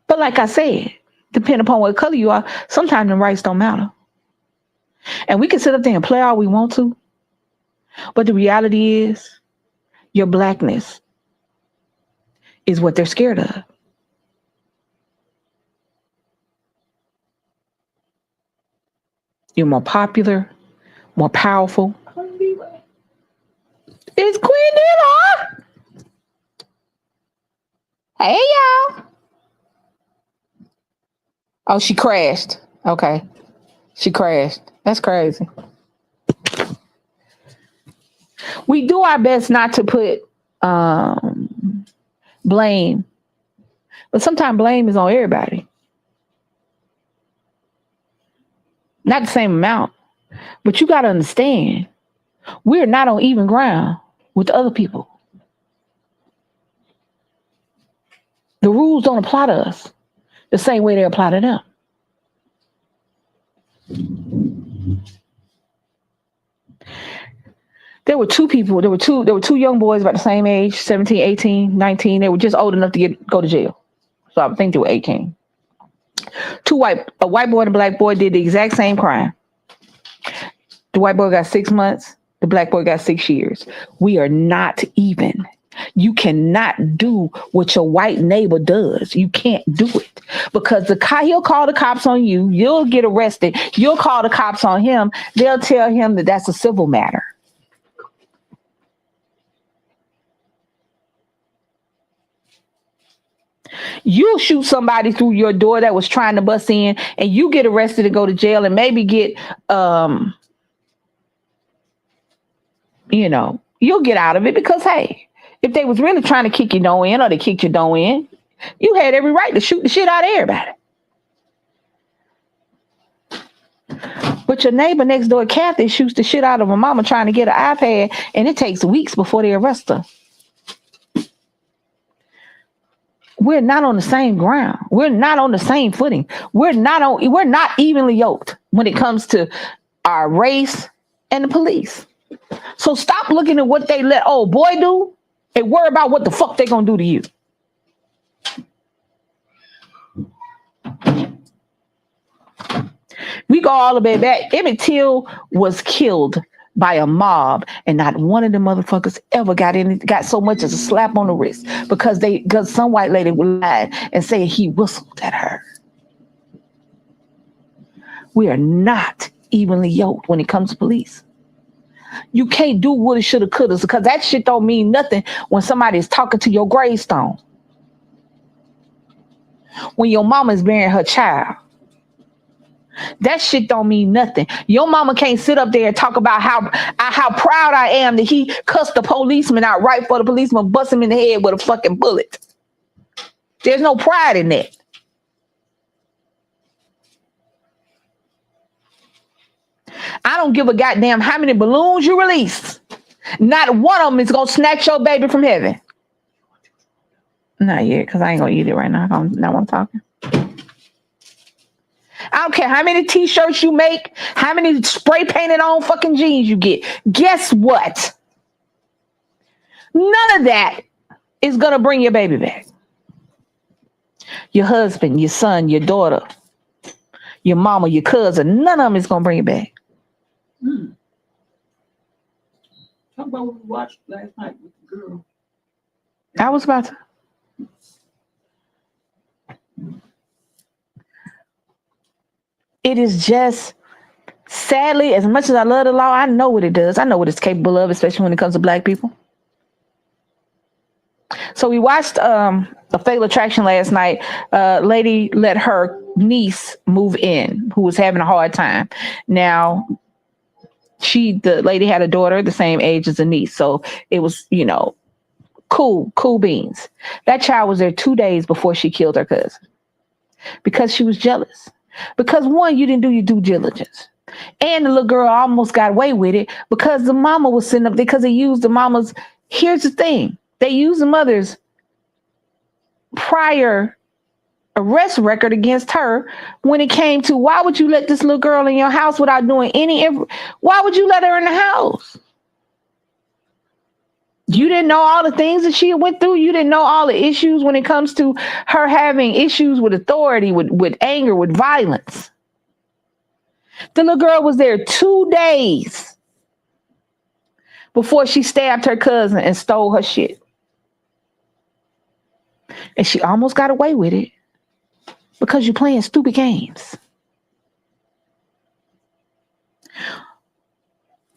But like I said, depending upon what color you are, sometimes the rights don't matter. And we can sit up there and play all we want to. But the reality is, your blackness is what they're scared of. You're more popular, more powerful. It's Queen Dilla. Hey, y'all. Oh, she crashed. Okay. She crashed. That's crazy. We do our best not to put blame, but sometimes blame is on everybody. Not the same amount, but you got to understand, we're not on even ground with other people. The rules don't apply to us the same way they apply to them. There were two young boys about the same age, 17, 18, 19. They were just old enough to go to jail. So I think they were 18. A white boy and a black boy did the exact same crime. The white boy got 6 months. The black boy got 6 years. We are not even. You cannot do what your white neighbor does. You can't do it because he'll call the cops on you. You'll get arrested. You'll call the cops on him. They'll tell him that that's a civil matter. You'll shoot somebody through your door that was trying to bust in, and you get arrested and go to jail and maybe get, you'll get out of it because, hey, if they was really trying to kick your door in or they kicked your door in, you had every right to shoot the shit out of everybody. But your neighbor next door, Kathy, shoots the shit out of her mama trying to get an iPad, and it takes weeks before they arrest her. We're not on the same ground. We're not on the same footing. We're not evenly yoked when it comes to our race and the police. So stop looking at what they let old boy do and worry about what the fuck they're gonna do to you. We go all the way back. Emmett Till was killed by a mob, and not one of the motherfuckers ever got so much as a slap on the wrist because some white lady lied and said he whistled at her. We are not evenly yoked when it comes to police. You can't do woulda, shoulda, coulda, because that shit don't mean nothing when somebody is talking to your gravestone. When your mama is burying her child. That shit don't mean nothing. Your mama can't sit up there and talk about how proud I am that he cussed the policeman out right before the policeman bust him in the head with a fucking bullet. There's no pride in that. I don't give a goddamn how many balloons you release. Not one of them is gonna snatch your baby from heaven. Not yet, because I ain't gonna eat it right now. Now I'm talking. I don't care how many t-shirts you make, how many spray painted on fucking jeans you get. Guess what? None of that is gonna bring your baby back. Your husband, your son, your daughter, your mama, your cousin, none of them is gonna bring it back. How about what we watched last night with the girl? I was about to. It is just, sadly, as much as I love the law, I know what it does. I know what it's capable of, especially when it comes to black people. So we watched a Fatal Attraction last night. Lady let her niece move in who was having a hard time. Now, the lady had a daughter the same age as the niece. So it was, cool beans. That child was there 2 days before she killed her cousin because she was jealous. Because one, you didn't do your due diligence. And the little girl almost got away with it because the mama was sitting up there because they used the mama's. Here's the thing. They used the mother's prior arrest record against her when it came to why would you let this little girl in your house without doing why would you let her in the house? You didn't know all the things that she went through. You didn't know all the issues when it comes to her having issues with authority, with anger, with violence. The little girl was there 2 days before she stabbed her cousin and stole her shit. And she almost got away with it because you're playing stupid games.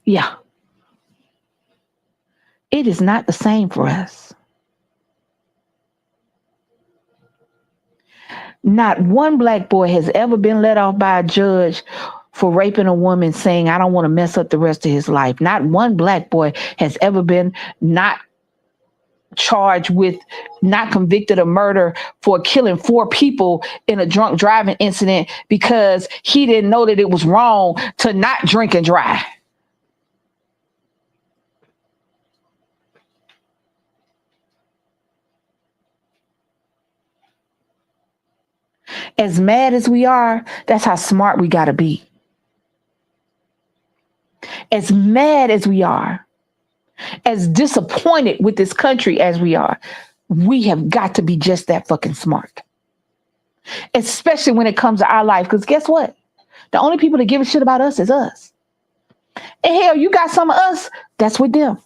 Yeah. It is not the same for us. Not one black boy has ever been let off by a judge for raping a woman saying, I don't want to mess up the rest of his life. Not one black boy has ever been not charged with, not convicted of murder for killing 4 people in a drunk driving incident because he didn't know that it was wrong to not drink and drive. As mad as we are, that's how smart we got to be. As mad as we are, as disappointed with this country as we are, we have got to be just that fucking smart. Especially when it comes to our life. Because guess what? The only people that give a shit about us is us. And hell, you got some of us, that's with them.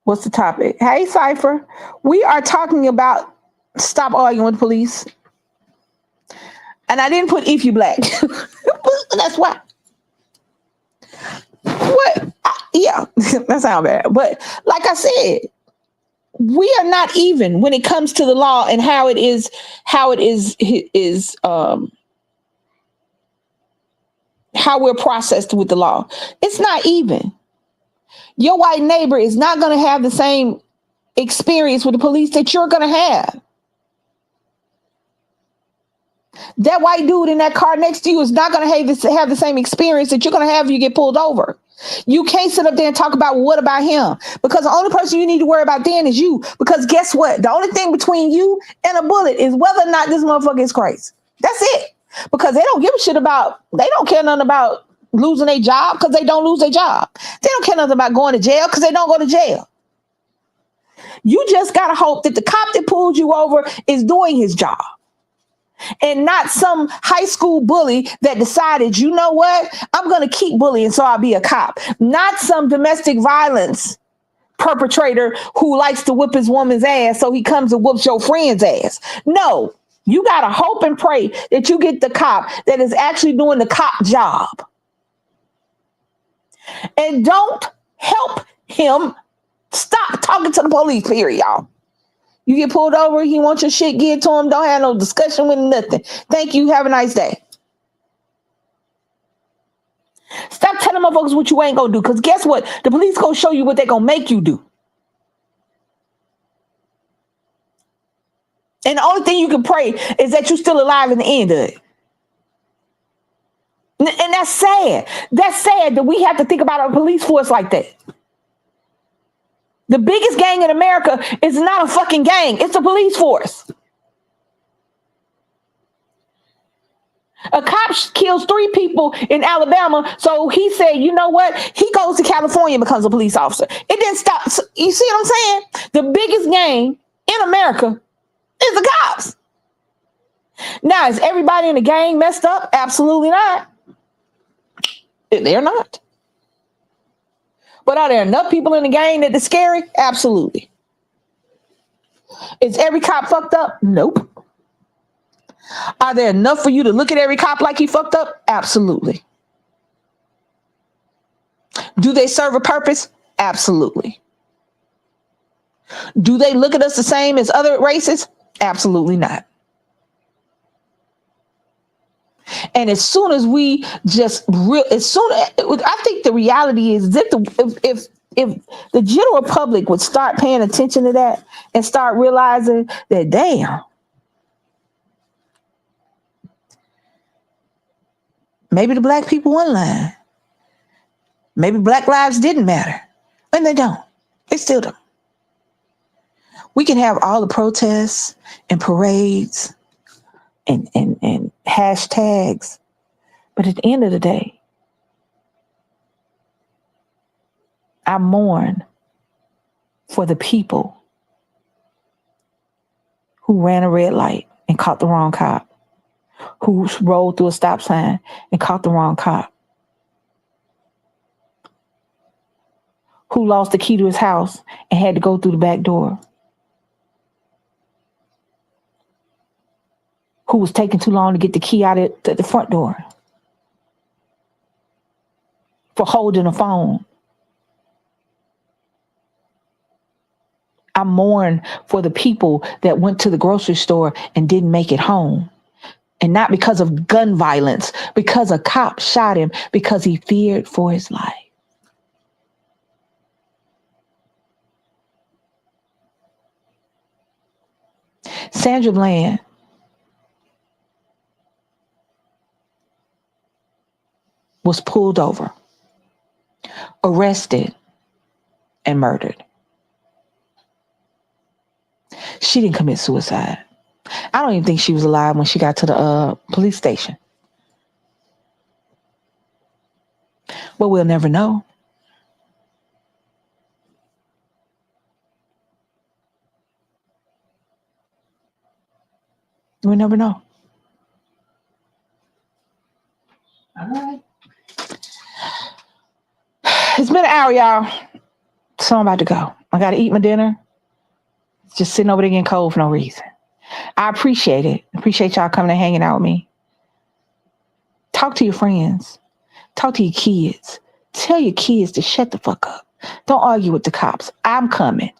What's the topic? Hey, Cypher. We are talking about stop arguing with police. And I didn't put if you black. That's why. What? Yeah, that sounds bad. But like I said, we are not even when it comes to the law and how it is how we're processed with the law. It's not even. Your white neighbor is not going to have the same experience with the police that you're going to have. That white dude in that car next to you is not going to have the same experience that you're going to have if you get pulled over. You can't sit up there and talk about what about him, because the only person you need to worry about then is you. Because guess what? The only thing between you and a bullet is whether or not this motherfucker is crazy. That's it. Because they don't give a shit about, they don't care nothing about losing their job because they don't lose their job. They don't care nothing about going to jail because they don't go to jail. You just got to hope that the cop that pulled you over is doing his job and not some high school bully that decided, you know what, I'm going to keep bullying so I'll be a cop. Not some domestic violence perpetrator who likes to whip his woman's ass so he comes and whoops your friend's ass. No, you got to hope and pray that you get the cop that is actually doing the cop job. And don't help him stop talking to the police, period, y'all. You get pulled over, he wants your shit geared to him, don't have no discussion with him, nothing. Thank you, have a nice day. Stop telling motherfuckers what you ain't gonna do. Because guess what? The police gonna show you what they gonna make you do. And the only thing you can pray is that you're still alive in the end of it. And that's sad. That's sad that we have to think about our police force like that. The biggest gang in America is not a fucking gang. It's a police force. A cop kills 3 people in Alabama. So he said, you know what? He goes to California and becomes a police officer. It didn't stop. You see what I'm saying? The biggest gang in America is the cops. Now, is everybody in the gang messed up? Absolutely not. They're not. But are there enough people in the gang that it's scary? Absolutely. Is every cop fucked up? Nope. Are there enough for you to look at every cop like he fucked up? Absolutely. Do they serve a purpose? Absolutely. Do they look at us the same as other races? Absolutely not. And as soon as we I think the reality is that if the general public would start paying attention to that and start realizing that, damn, maybe the black people weren't lying. Maybe black lives didn't matter. And they don't. They still don't. We can have all the protests and parades and hashtags, but at the end of the day, I mourn for the people who ran a red light and caught the wrong cop, who rolled through a stop sign and caught the wrong cop, who lost the key to his house and had to go through the back door, who was taking too long to get the key out at the front door, for holding a phone. I mourn for the people that went to the grocery store and didn't make it home. And not because of gun violence, because a cop shot him because he feared for his life. Sandra Bland was pulled over, arrested, and murdered. She didn't commit suicide. I don't even think she was alive when she got to the police station. But we'll never know. We'll never know. All right. It's been an hour, y'all. So I'm about to go. I got to eat my dinner. It's just sitting over there getting cold for no reason. I appreciate it. Appreciate y'all coming and hanging out with me. Talk to your friends. Talk to your kids. Tell your kids to shut the fuck up. Don't argue with the cops. I'm coming.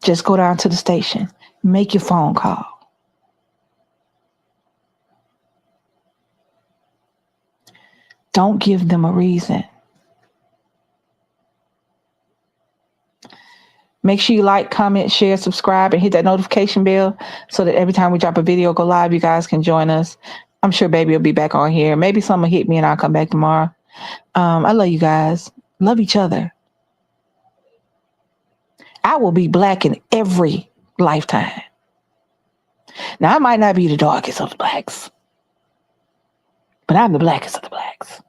Just go down to the station. Make your phone call. Don't give them a reason. Make sure you like, comment, share, subscribe, and hit that notification bell so that every time we drop a video go live, you guys can join us. I'm sure baby will be back on here. Maybe someone hit me and I'll come back tomorrow. I love you guys. Love each other. I will be black in every lifetime. Now, I might not be the darkest of the blacks, but I'm the blackest of the blacks.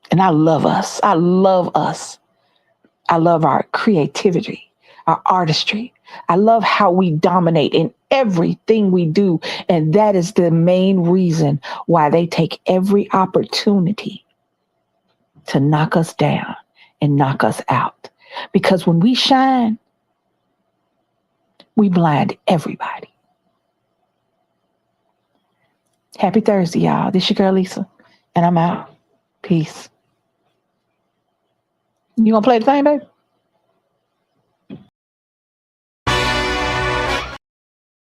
And I love us. I love us. I love our creativity, our artistry. I love how we dominate in everything we do. And that is the main reason why they take every opportunity to knock us down and knock us out. Because when we shine, we blind everybody. Happy Thursday, y'all. This your girl, Lisa, and I'm out. Peace. You gonna play the thing, baby?